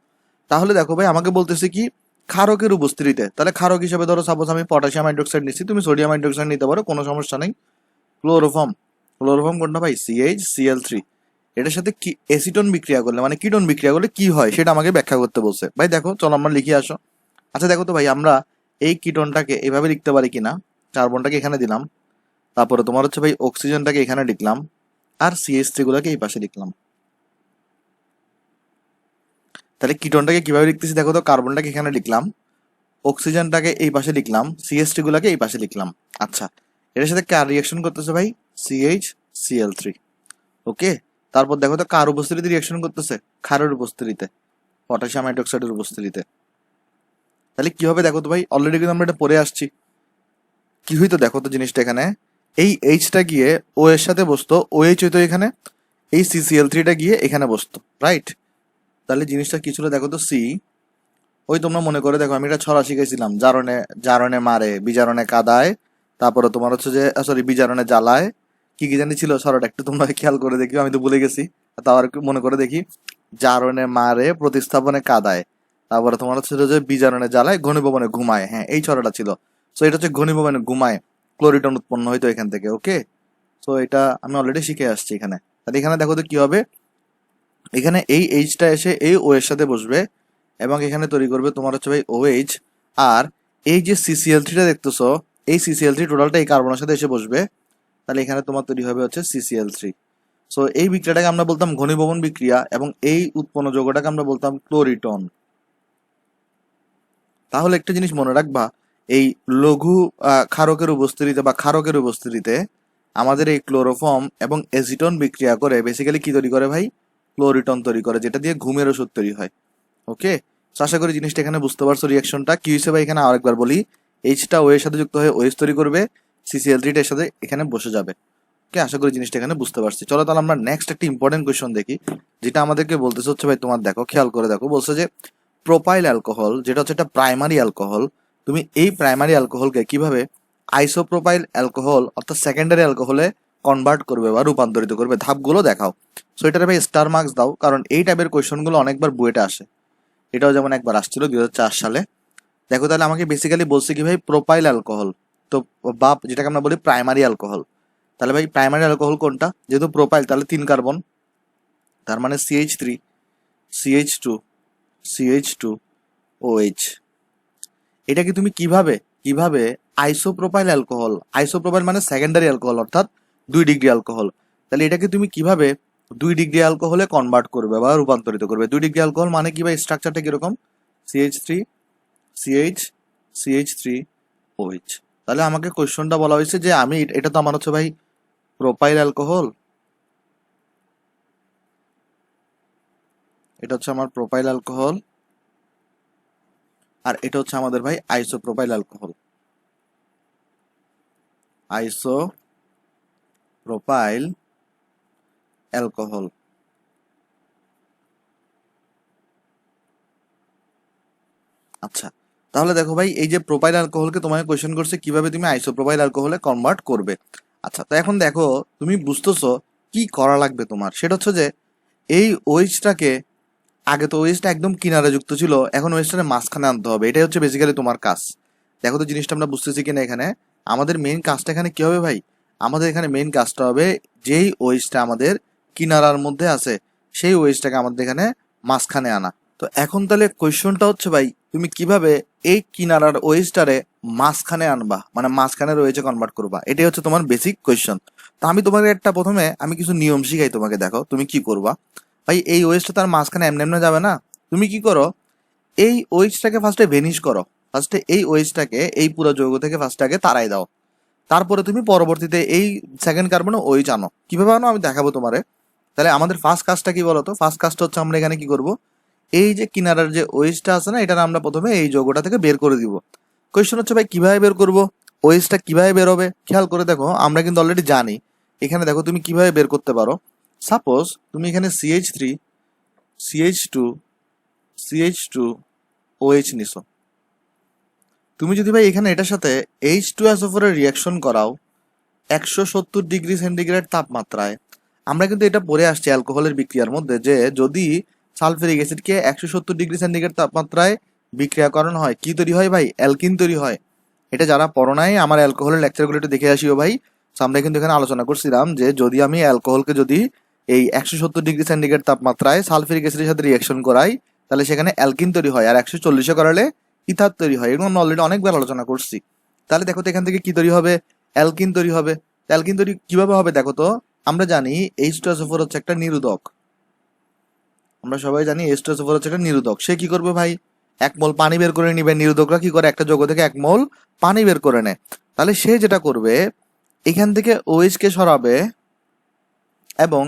তাহলে দেখো ভাই আমাকে বলতেছে কি, ক্ষারকের উপস্থিতিতে, তাহলে ক্ষারক হিসেবে ধরো সাপোজ আমি পটাশিয়াম হাইড্রোক্সাইড নিচ্ছি, তুমি সোডিয়াম হাইড্রোক্সাইড নিতে পারো, কোনো সমস্যা নেই। ক্লোরোফর্ম, ক্লোরোফর্ম কোনটা ভাই, CH Cl3। এটার সাথে কি এসিটন বিক্রিয়া করলে, মানে কিটন বিক্রিয়া করলে কি হয় সেটা আমাকে ব্যাখ্যা করতে বলছে। ভাই দেখো, চলো আমরা লিখে আসো। আচ্ছা দেখো তো ভাই, আমরা এই কিটনটাকে এভাবে লিখতে পারি কিনা, কার্বনটাকে এখানে দিলাম, তারপরে তোমার হচ্ছে ভাই অক্সিজেনটাকে এখানে লিখলাম, আর CH3 গুলোকে এই পাশে লিখলাম। তাহলে কিটনটাকে কিভাবে লিখতেছি দেখো তো, কার্বনটাকে এখানে লিখলাম, অক্সিজেনটাকে এই পাশে লিখলাম, CH3 গুলাকে এই পাশে লিখলাম। আচ্ছা, এটার সাথে কার রিয়াকশন করতেছে ভাই, CH Cl3। ওকে, তারপর দেখো তো কার উপস্থিতিতে রিয়াকশন করতেছে, ক্ষারের উপস্থিতিতে, পটাশিয়াম হাইড্রোক্সাইডের উপস্থিতিতে। তাহলে কি হবে দেখো তো ভাই, অলরেডি কিন্তু আমরা এটা পড়ে আসছি। কি হইতো দেখো তো জিনিসটা, এখানে এই এইচটা গিয়ে ও এর সাথে বসতো, OH হইতো এখানে, এই CCl3টা গিয়ে এখানে বসতো, রাইট। তাহলে জিনিসটা কি ছিল দেখো তো, ওই তোমরা মনে করে দেখো, আমি এটা ছড়া শিখেছিলাম, জারণে জারণে মারে, বিজারণে কাদায়, তারপরে তোমার হচ্ছে যে সরি বিজারণে জ্বালায়, কি কি জানি ছিল ছড়াটা, একটু তোমরা খেয়াল করে দেখি, আমি তো ভুলে গেছি, তাও আর একটু মনে করে দেখি। জারণে মারে, প্রতিস্থাপনে কাদায়, তারপরে তোমার হচ্ছে যে বিজারণে জ্বালায়, ঘনীভবনে ঘুমায়। হ্যাঁ, এই ছড়াটা ছিল। সো এটা হচ্ছে ঘনীভবনে ঘুমায়, ক্লোরিটন উৎপন্ন হইতো এখান থেকে। ওকে, সো এটা আমি অলরেডি শিখে আসছি এখানে। তাহলে এখানে দেখো তো কি হবে, এখানে এই এইচটা এসে এই ও এর সাথে বসবে, এবং এখানে তৈরি করবে তোমার হচ্ছে ভাই OH, আর এই যে CCl3টা দেখতেছো, এই CCl3 টোটালটা এই কার্বনের সাথে এসে বসবে, তাহলে এখানে তোমার তৈরি হবে হচ্ছে CCl3। সো এই বিক্রিয়াটাকে আমরা বলতাম ঘনীভবন বিক্রিয়া, এবং এই উৎপন্ন যৌগটাকে আমরা বলতাম ক্লোরিটন। তাহলে একটা জিনিস মনে রাখবা, এই লঘু ক্ষারকের উপস্থিতিতে বা ক্ষারকের উপস্থিতিতে আমাদের এই ক্লোরোফর্ম এবং এসিটন বিক্রিয়া করে বেসিক্যালি কি তৈরি করে ভাই, ক্লোরিটন তৈরি করে, যেটা দিয়ে ঘুমের ওষুধ তৈরি হয়। ওকে, আশা করি জিনিসটা এখানে বুঝতে পারছো। রিয়াকশনটা কি হয়েছে ভাই, এখানে আরেকবার বলি, এইচটা ও এর সাথে যুক্ত হয়ে OH তৈরি করবে, CCl3 এর সাথে এখানে বসে যাবে। ওকে, আশা করি জিনিসটা এখানে বুঝতে পারছি। চলো তাহলে আমরা নেক্সট একটা ইম্পর্টেন্ট কোয়েশ্চন দেখি, যেটা আমাদেরকে বলতেছে হচ্ছে ভাই, তোমার দেখো খেয়াল করে দেখো, বলছে যে প্রোপাইল অ্যালকোহল, যেটা হচ্ছে একটা প্রাইমারি অ্যালকোহল, তুমি এই প্রাইমারি অ্যালকোহলকে কিভাবে আইসোপ্রোপাইল অ্যালকোহল অর্থাৎ সেকেন্ডারি অ্যালকোহলে কনভার্ট করবে বা রূপান্তরিত করবে, ধাপগুলো দেখাও। সো এটার ভাই স্টার মার্কস দাও, কারণ এই টাইপের কোয়েশ্চনগুলো অনেকবার বুয়েটে আসে। এটাও যেমন একবার আসছিল 2004 সালে। দেখো তাহলে আমাকে বেসিক্যালি বলছে কি ভাই, প্রোপাইল অ্যালকোহল, তো বা যেটাকে আমরা বলি প্রাইমারি অ্যালকোহল। তাহলে ভাই প্রাইমারি অ্যালকোহল কোনটা, যেহেতু প্রোপাইল তাহলে 3 কার্বন, তার মানে CH3 CH2 CH2 OH। এটাকে তুমি কিভাবে কিভাবে আইসোপ্রোপাইল অ্যালকোহল, আইসোপ্রোপাইল মানে সেকেন্ডারি অ্যালকোহল অর্থাৎ 2 ডিগ্রি অ্যালকোহল, তাহলে এটাকে তুমি কিভাবে 2 ডিগ্রি অ্যালকোহলে কনভার্ট করবে বা রূপান্তরিত করবে? 2 ডিগ্রি অ্যালকোহল মানে কি ভাই, স্ট্রাকচারটা কিরকম? CH3 CH CH3 OH। তাহলে আমাকে কোয়েশ্চনটা বলা হয়েছে যে আমি এটা তো আমার হচ্ছে ভাই প্রোপাইল অ্যালকোহল, এটা হচ্ছে আমার প্রোপাইল অ্যালকোহল, আর এটা হচ্ছে আমাদের ভাই আইসোপ্রোপাইল অ্যালকোহল, আইসোপ্রোপাইল অ্যালকোহল। আচ্ছা, তাহলে দেখো ভাই এই যে প্রোপাইল অ্যালকোহলকে তোমাকে কোয়েশ্চেন করছে কিভাবে তুমি আইসোপ্রোপাইল অ্যালকোহলে কনভার্ট করবে। আচ্ছা, তো এখন দেখো তুমি বুঝতেছো কি করা লাগবে তোমার, সেটা হচ্ছে যে এই ওয়েজটাকে, আগে তো ওয়েজটা একদম কিনারে যুক্ত ছিল, এখন ওয়েজটাকে মাঝখানে আনতে হবে, এটাই হচ্ছে বেসিক্যালি তোমার কাজ। দেখো তো জিনিসটা আমরা বুঝতেছি কিনা এখানে। আমাদের মেইন কাজটা এখানে কি হবে ভাই, আমাদের এখানে মেইন কাজটা হবে যেই ওয়েজটা আমাদের কিনারার মধ্যে আছে সেই ওয়েজটাকে আমাদের এখানে মাঝখানে আনা। তো এখন তাহলে কোয়েশ্চনটা হচ্ছে ভাই তুমি কিভাবে এই কিনারার ওয়েজটারে মাঝখানে আনবা, মানে মাঝখানের ওয়েজে কনভার্ট করবা, এটাই হচ্ছে তোমার বেসিক কোয়েশ্চন। তো আমি তোমাকে একটা প্রথমে আমি কিছু নিয়ম শিখাই তোমাকে, দেখো তুমি কি করবা। ভাই এই ওয়েজটা তার মাঝখানে এমনি এমনি যাবে না, তুমি কি করো, এই ওয়েজটাকে ফার্স্টে ভেনিশ করো, ফার্স্টে এই ওয়েজটাকে এই পুরো যৌগ থেকে ফার্স্টে আগে তাড়াই দাও, তারপরে তুমি পরবর্তীতে এই সেকেন্ড কার্বনে ওয়েজ আনো। কিভাবে আনো আমি দেখাবো তোমারে। তাহলে আমাদের ফার্স্ট কাজটা কি বলতো, ফার্স্ট কাজটা হচ্ছে আমরা এখানে কি করব, এই যে কিনারার যে ওয়েজটা আছে না, এটা আমরা প্রথমে এই যৌগটা থেকে বের করে দিব। কোয়েশ্চন হচ্ছে ভাই কিভাবে বের করব, ওয়েজটা কিভাবে বের হবে? খেয়াল করে দেখো, আমরা কিন্তু অলরেডি জানি। এখানে দেখো তুমি কিভাবে বের করতে পারো। সাপোজ তুমি এখানে CH3 CH2 CH2 OH নিছো, তুমি যদি ভাই এখানে এটার সাথে H2SO4 এর রিয়াকশন করাও 170 ডিগ্রি সেন্টিগ্রেড তাপমাত্রায়, আমরা কিন্তু এটা পড়ে আসছি অ্যালকোহলের বিক্রিয়ার মধ্যে যে যদি সালফিউরিক অ্যাসিডকে 170 ডিগ্রি সেন্টিগ্রেড তাপমাত্রায় বিক্রিয়া করানো হয় কি তৈরি হয় ভাই, অ্যালকিন তৈরি হয়। এটা যারা পড়ো নাই আমার অ্যালকোহলের লেকচারগুলো একটু দেখে আসিও ভাই। তো আমরা কিন্তু এখানে আলোচনা করছিলাম যে যদি আমি অ্যালকোহলকে যদি এই 170 ডিগ্রি সেন্টিগ্রেড তাপমাত্রায় সালফিউরিক অ্যাসিডের সাথে রিয়াকশন করাই, তাহলে সেখানে অ্যালকিন তৈরি হয়, আর 140-এ করালে ইথার তৈরি হয়। এগুলো আমরা অলরেডি অনেকবার আলোচনা করছি। তাহলে দেখো তো এখান থেকে কি তৈরি হবে, অ্যালকিন তৈরি হবে। অ্যালকিন তৈরি কিভাবে হবে দেখো তো, আমরা জানি H2SO4 হচ্ছে একটা নিরোধক, আমরা সবাই জানি H2SO4 হচ্ছে একটা নিরোধক। সে কি করবে ভাই, 1 মোল পানি বের করে নিবে। নিরোধকরা কি করে, একটা যৌগ থেকে 1 মোল পানি বের করে নেয়। তাহলে সে যেটা করবে, এখান থেকে OH কে সরাবে এবং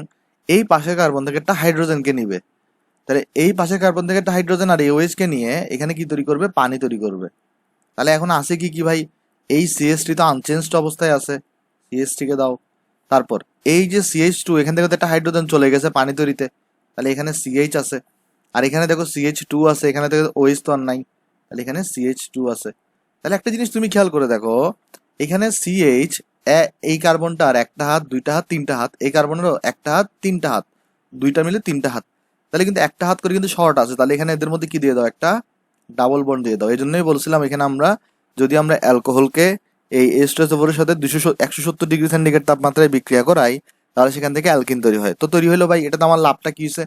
এই পাশের কার্বন থেকে একটা হাইড্রোজেনকে নিবে। তাহলে এই পাশের কার্বন থেকে একটা হাইড্রোজেন আর এই OH কে নিয়ে এখানে কি তৈরি করবে, পানি তৈরি করবে। তাহলে এখন আছে কি কি ভাই, এই CH3 তো আনচেঞ্জড অবস্থায় আছে, CH3 কে দাও। তারপর এই যে CH2, এখান থেকে তো একটা হাইড্রোজেন চলে গেছে পানি তৈরিতে, তাহলে এখানে CH আছে। আর এখানে দেখো CH2 আছে, এখানে থেকে OH তো আর নাই, তাহলে এখানে CH2 আছে। তাহলে একটা জিনিস তুমি খেয়াল করে দেখো, এখানে CH এই কার্বনটার একটা হাত, দুইটা হাত, তিনটা হাত, এই কার্বনেরও একটা হাত, তিনটা হাত, দুইটা মিলে তিনটা হাত, তাহলে কিন্তু একটা হাত করে কিন্তু শর্ট আছে। তাহলে এখানে এদের মধ্যে কি দিয়ে দাও, একটা ডাবল বন্ড দিয়ে দাও। এই জন্যই বলছিলাম এখানে আমরা যদি আমরা অ্যালকোহলকে এই H2SO4 এর সাথে 170 ডিগ্রি সেন্টিগ্রেড তাপমাত্রায় বিক্রিয়া করাই, তাহলে সেখান থেকে অ্যালকিন তৈরি হয়। তো তৈরি হলো ভাই, এটা তো আমার লাভটা কি হয়েছে।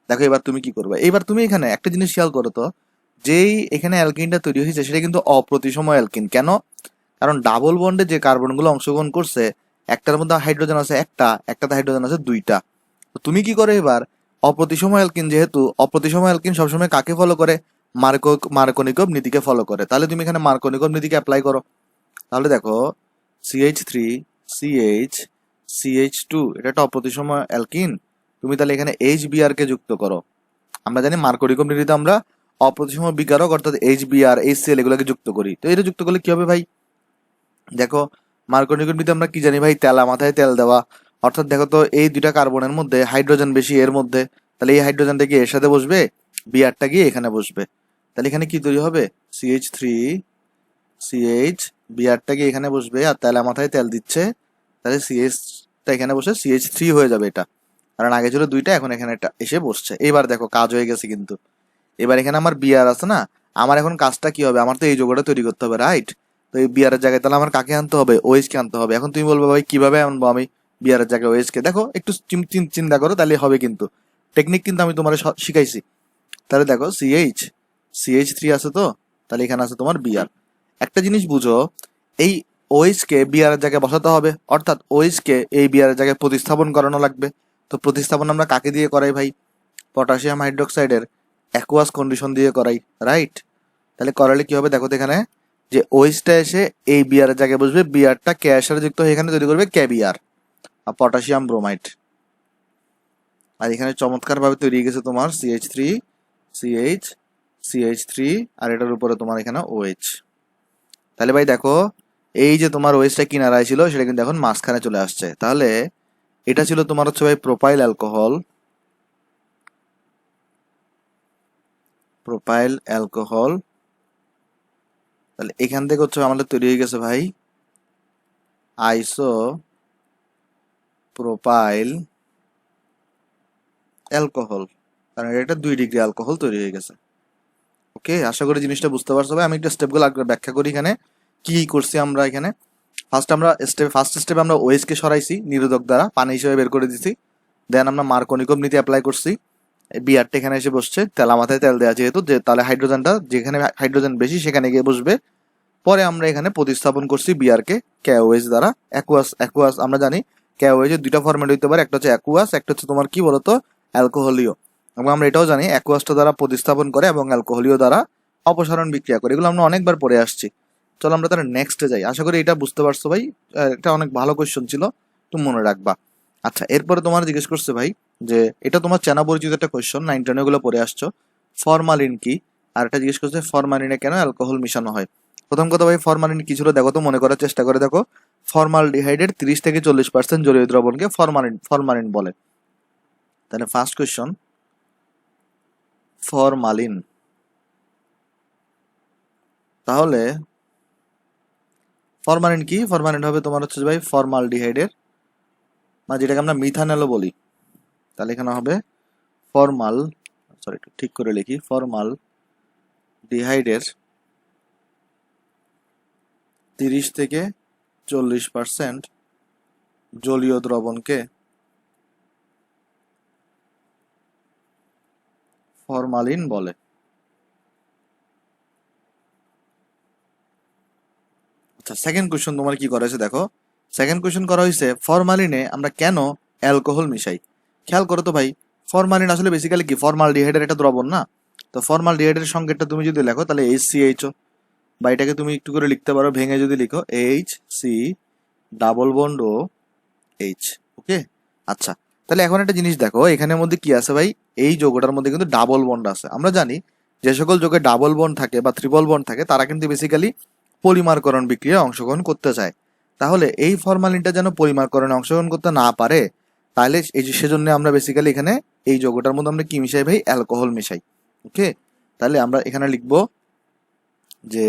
দেখো এবার তুমি কি করবে, এবার তুমি এখানে একটা জিনিস খেয়াল করো তো, যেই এখানে অ্যালকিনটা তৈরি হয়েছে সেটা কিন্তু অপ্রতিসম অ্যালকিন। কেন? কারণ ডাবল বন্ডে যে কার্বনগুলো অংশগ্রহণ করছে, একটার মধ্যে হাইড্রোজেন আছে একটাতে হাইড্রোজেন আছে দুইটা। তো তুমি কি করো এবার, অপ্রতিসম অ্যালকিন, যেহেতু অপ্রতিসম অ্যালকিন সবসময় কাকে ফলো করে, মার্কোনিকভ নীতিকে ফলো করে। তাহলে তুমি এখানে মার্কোনিকভ নীতিকে অ্যাপ্লাই করো। তাহলে দেখো CH3 CH CH2 এটা একটা অপ্রতিসম অ্যালকিন, তুমি তাহলে এখানে HBr কে যুক্ত করো। আমরা জানি মার্কোনিকভ নীতিতে আমরা অপ্রতিসম বিকারক অর্থাৎ HBr HCl এগুলোকে যুক্ত করি। তো এটা যুক্ত করলে কি হবে ভাই, দেখো মার্কোনিকভ নীতিতে আমরা কি জানি ভাই, তেলা মাথায় তেল দেওয়া। অর্থাৎ দেখো তো এই দুইটা কার্বনের মধ্যে হাইড্রোজেন বেশি এর মধ্যে, তাহলে এই হাইড্রোজেনটা গিয়ে এর সাথে বসবে, বিআরটা গিয়ে এখানে বসবে। তাহলে এখানে কি তৈরি হবে, CH3 CH, বিআরটা গিয়ে এখানে বসবে আর তেলা মাথায় তেল দিচ্ছে, তাহলে CHটা এখানে বসে CH3 হয়ে যাবে এটা। কারণ আগে ছিল দুইটা, এখন এখানে একটা এসে বসছে। এইবার দেখো কাজ হয়ে গেছে কিন্তু। এবার এখানে আমার বিআর আছে না, আমার এখন কাজটা কি হবে, আমার তো এই যৌগটা তৈরি করতে হবে, রাইট? তো এই বিআরের জায়গায় তাহলে আমার কাকে আনতে হবে, OH কে আনতে হবে। এখন তুমি বলবে ভাই কিভাবে আনবো আমি বিআরের জায়গায় OH কে, দেখো একটু চিন্তা করো তাহলে হবে, কিন্তু টেকনিক কিন্তু আমি তোমার শিখাইছি। তাহলে দেখো CH CH3 আছে তো, তাহলে এখানে আছে তোমার বিআর। একটা জিনিস বুঝো, এই OH কে বিআর এর জায়গায় বসাতে হবে, অর্থাৎ OH কে এই বিআর এর জায়গায় প্রতিস্থাপন করানো লাগবে। তো প্রতিস্থাপন আমরা কাকে দিয়ে করাই ভাই? পটাশিয়াম হাইড্রোক্সাইডের অ্যাকুয়াস কন্ডিশন দিয়ে করাই, রাইট? তাহলে করালে কি হবে দেখো তো, এখানে যে OH-টা এসে এই বিআর এর জায়গায় বসবে, বিআরটা কে এর সাথে যুক্ত হয়ে এখানে তৈরি করবে কে বিআর আর পটাশিয়াম ব্রোমাইড। আর এখানে চমৎকার ভাবে তৈরি হয়ে গেছে তোমার CH3 CH CH3, আর এটার উপরে তোমার এখানে OH। তাহলে ভাই দেখো, এই যে তোমার OH-টা কিনারায় ছিল সেটা কিন্তু এখন মাঝখানে চলে আসছে। তাহলে এটা ছিল তোমার হচ্ছে ভাই প্রোপাইল অ্যালকোহল, প্রোপাইল অ্যালকোহল। তাহলে এখান থেকে হচ্ছে আমাদের তৈরি হয়ে গেছে ভাই আইসো প্রোপাইল অ্যালকোহল, কারণ এটা 2 ডিগ্রি অ্যালকোহল তৈরি হয়ে গেছে। ওকে, আশা করি জিনিসটা বুঝতে পারছো ভাই। আমি একটা স্টেপগুলো ব্যাখ্যা করি এখানে কি করছি আমরা। এখানে ফার্স্ট স্টেপে আমরা OH কে সরাইছি নিরোধক দ্বারা, পানি হিসেবে বের করে দিছি। দেন আমরা মার্কনিকম নীতি অ্যাপ্লাই করছি, বিআরটা এখানে এসে বসছে, তেলা মাথায় তেল দেওয়া যেহেতু, যে তাহলে হাইড্রোজেনটা যেখানে হাইড্রোজেন বেশি সেখানে গিয়ে বসবে। পরে আমরা এখানে প্রতিস্থাপন করছি বিআর কে KOH দ্বারা। অ্যাকুয়াস আমরা জানি KOH এর 2টা ফরম্যাট হইতে পারে, একটা হচ্ছে অ্যাকুয়াস, একটা হচ্ছে তোমার কি বলতো অ্যালকোহলীয়। এবং আমরা এটাও জানি অ্যাকুয়াসটা দ্বারা প্রতিস্থাপন করে এবং অ্যালকোহলীয় দ্বারা অপসারণ বিক্রিয়া করে। এগুলো আমরা অনেকবার পড়ে আসছি। চলো আমরা তাহলে নেক্সটে যাই। আশা করি এটা বুঝতে পারছো ভাই। এটা অনেক ভালো কোয়েশ্চেন ছিল, তুমি মনে রাখবা। আচ্ছা, এরপরে তোমার জিজ্ঞেস করছে ভাই যে এটা তোমার চেনা পরিচিত একটা কোয়েশ্চন, 9-10 গুলো পড়ে আসছো, ফরমালিন কি। আর এটা জিজ্ঞেস করছে ফরমালিনে কেন অ্যালকোহল মিশানো হয়। প্রথম কথা ভাই, ফরমালিন কি ছিল দেখো তো, মনে করার চেষ্টা করে দেখো। ফর্মালডিহাইডের 30 থেকে 40% জলীয় দ্রবণকে ফরমালিন বলে। তাহলে ফার্স্ট কোয়েশ্চন, ফরমালিন। তাহলে ফরমালিন কি? ফরমালিন হবে তোমার হচ্ছে ভাই ফর্মালডিহাইডের, মানে যেটাকে আমরা মিথানলও বলি। তাহলে এখানে হবে একটু ঠিক করে লিখি, ফরমাল ডিহাইডের 30 থেকে 40% জলীয় দ্রবণকে ফরমালিন বলে। আচ্ছা, সেকেন্ড কোয়েশ্চন তোমার কি করা হয়েছে দেখো। সেকেন্ড কোয়েশ্চন করা হয়েছে ফরমালিনে আমরা কেন অ্যালকোহল মিশাই। খেয়াল করো তো ভাই, ফরমালিন আসলে বেসিক্যালি কি, ফর্মালডিহাইডের একটা দ্রবণ না। তো ফর্মালডিহাইডের সংকেতটা তুমি যদি লেখো তাহলে HCHO, বা এটাকে তুমি একটু করে লিখতে পারো ভেঙে যদি লিখো HC ডাবল বন্ড ও H। ওকে, আচ্ছা, তাহলে এখন একটা জিনিস দেখো, এখানের মধ্যে কি আছে ভাই, এই যৌগটার মধ্যে কিন্তু ডাবল বন্ড আছে। আমরা জানি যে সকল যৌগে ডাবল বন্ড থাকে বা ট্রিপল বন্ড থাকে তারা কিন্তু বেসিক্যালি পলিমারকরণ বিক্রিয়ায় অংশগ্রহণ করতে চায়। তাহলে এই ফরমালিনটা যেন পলিমারকরণে অংশগ্রহণ করতে না পারে, তাহলে সেজন্য আমরা বেসিক্যালি এখানে এই যৌগটার মধ্যে আমরা কি মিশাই ভাই, অ্যালকোহল মিশাই। ওকে, তাহলে আমরা এখানে লিখব যে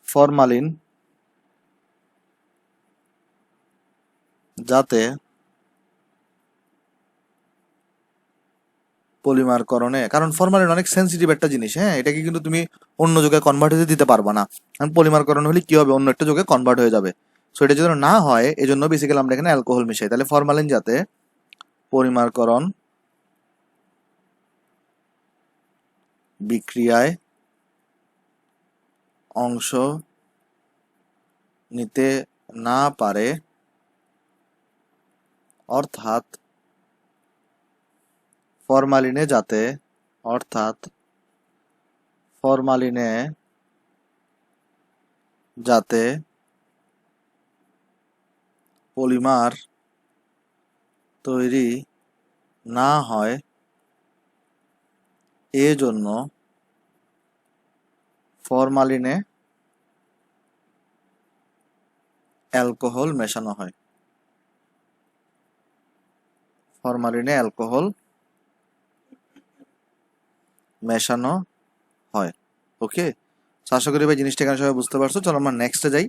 ফরমালিন যাতে পলিমারকরণে, কারণ ফরমালিন অনেক সেন্সিটিভ একটা জিনিস, হ্যাঁ, এটাকে কিন্তু তুমি অন্য যৌগে কনভার্ট হতে দিতে পারবা না। কারণ পলিমারকরণ হলে কি হবে, অন্য একটা যৌগে কনভার্ট হয়ে যাবে। সো এটা যেন না হয় এজন্য বেসিক্যালি আমরা এখানে অ্যালকোহল মিশাই। তাহলে ফরমালিন যাতে পলিমারকরণ বিক্রিয়ায় অংশ নিতে না পারে, অর্থাৎ ফরমালিনে যাতে পলিমার তৈরি না হয়, এজন্য ফরমালিনে অ্যালকোহল মেশানো হয়। ফরমালিনে অ্যালকোহল মেশানো হয়। ওকে, আশা করি ভাই জিনিসটা এখানে সবাই বুঝতে পারছো। চলো আমরা নেক্সটে যাই।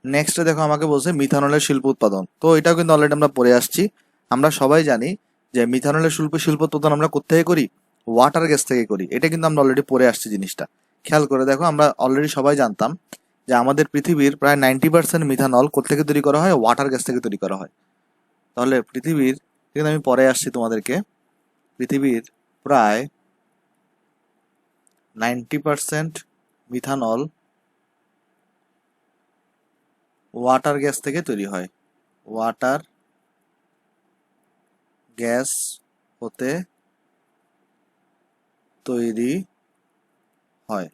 নেক্সটে দেখো আমাকে বলছে মিথানলের শিল্প উৎপাদন। তো এটাও কিন্তু অলরেডি আমরা পড়ে আসছি। আমরা সবাই জানি যে মিথানলের শিল্প উৎপাদন আমরা কোত্থেকে করি, ওয়াটার গ্যাস থেকে করি। এটা কিন্তু আমরা অলরেডি পড়ে আসছি জিনিসটা। খেয়াল করে দেখো, আমরা অলরেডি সবাই জানতাম যে আমাদের পৃথিবীর প্রায় 90% মিথানল কোত্থেকে তৈরি করা হয়, ওয়াটার গ্যাস থেকে তৈরি করা হয়। তাহলে পৃথিবীর, কিন্তু আমি পরে আসছি তোমাদেরকে, পৃথিবীর প্রায় 90% মিথানল ওয়াটার গ্যাস থেকে তৈরি হয়। ওয়াটার গ্যাস হতে তৈরি হয়।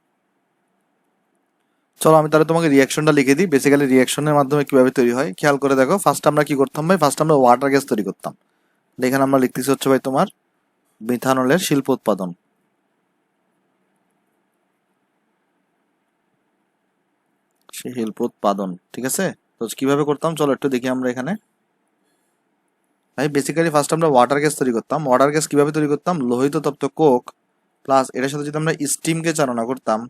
চলো আমি তাহলে তোমাকে রিয়াকশনটা লিখে দিই। বেসিক্যালি রিয়াকশনের মাধ্যমে কিভাবে তৈরি হয় খেয়াল করে দেখো। ফার্স্ট আমরা কি করতাম ভাই, ফার্স্ট আমরা ওয়াটার গ্যাস তৈরি করতাম। এখানে আমরা লিখতেছি হচ্ছে ভাই তোমার মিথানলের শিল্প উৎপাদন। শিল্প উৎপাদন, ঠিক আছে। তো কিভাবে করতাম চলো একটু দেখি আমরা এখানে। ভাই বেসিক্যালি ফার্স্ট আমরা ওয়াটার গ্যাস তৈরি করতাম। ওয়াটার গ্যাস কিভাবে তৈরি করতাম, লোহিত তপ্ত কোক প্লাস এটার সাথে যদি আমরা স্টিমকে চালনা করতাম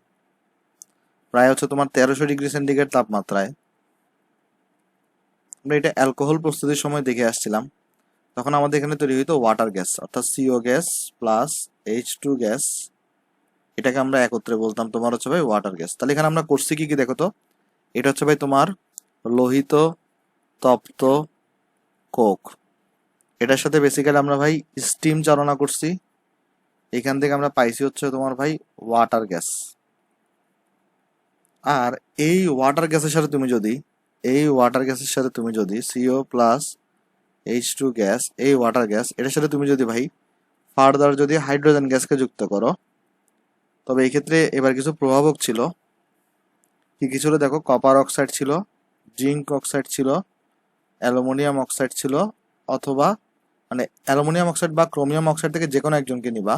প্রায় হচ্ছে তোমার 1300 ডিগ্রি সেন্টিগ্রেড তাপমাত্রায়। আমরা এটা অ্যালকোহল প্রস্তুতির সময় দেখে আসছিলাম। তখন আমাদের এখানে তৈরি হইতো ওয়াটার গ্যাস, অর্থাৎ CO gas plus H2 gas. এটাকে আমরা একত্রে বলতাম তোমার হচ্ছে ভাই ওয়াটার গ্যাস। তাহলে এখানে আমরা করছি কি কি দেখো তো। এটা হচ্ছে ভাই তোমার লোহিত তপ্ত কোক, এটার সাথে বেসিক্যালি আমরা ভাই স্টিম চালনা করছি। এখান থেকে আমরা পাইছি হচ্ছে তোমার ভাই ওয়াটার গ্যাস। আর এই ওয়াটার গ্যাসের সাথে তুমি যদি সিও প্লাস H2 গ্যাস, এই ওয়াটার গ্যাস এটার সাথে তুমি যদি ভাই ফার্দার যদি হাইড্রোজেন গ্যাসকে যুক্ত করো, তবে এই ক্ষেত্রে এবার কিছু প্রভাবক ছিল। কি কি ছিল দেখো, কপার অক্সাইড ছিল, জিঙ্ক অক্সাইড ছিল, অ্যালুমিনিয়াম অক্সাইড ছিল, অথবা মানে অ্যালুমিনিয়াম অক্সাইড বা ক্রোমিয়াম অক্সাইড থেকে যে কোনো একজনকে নিবা।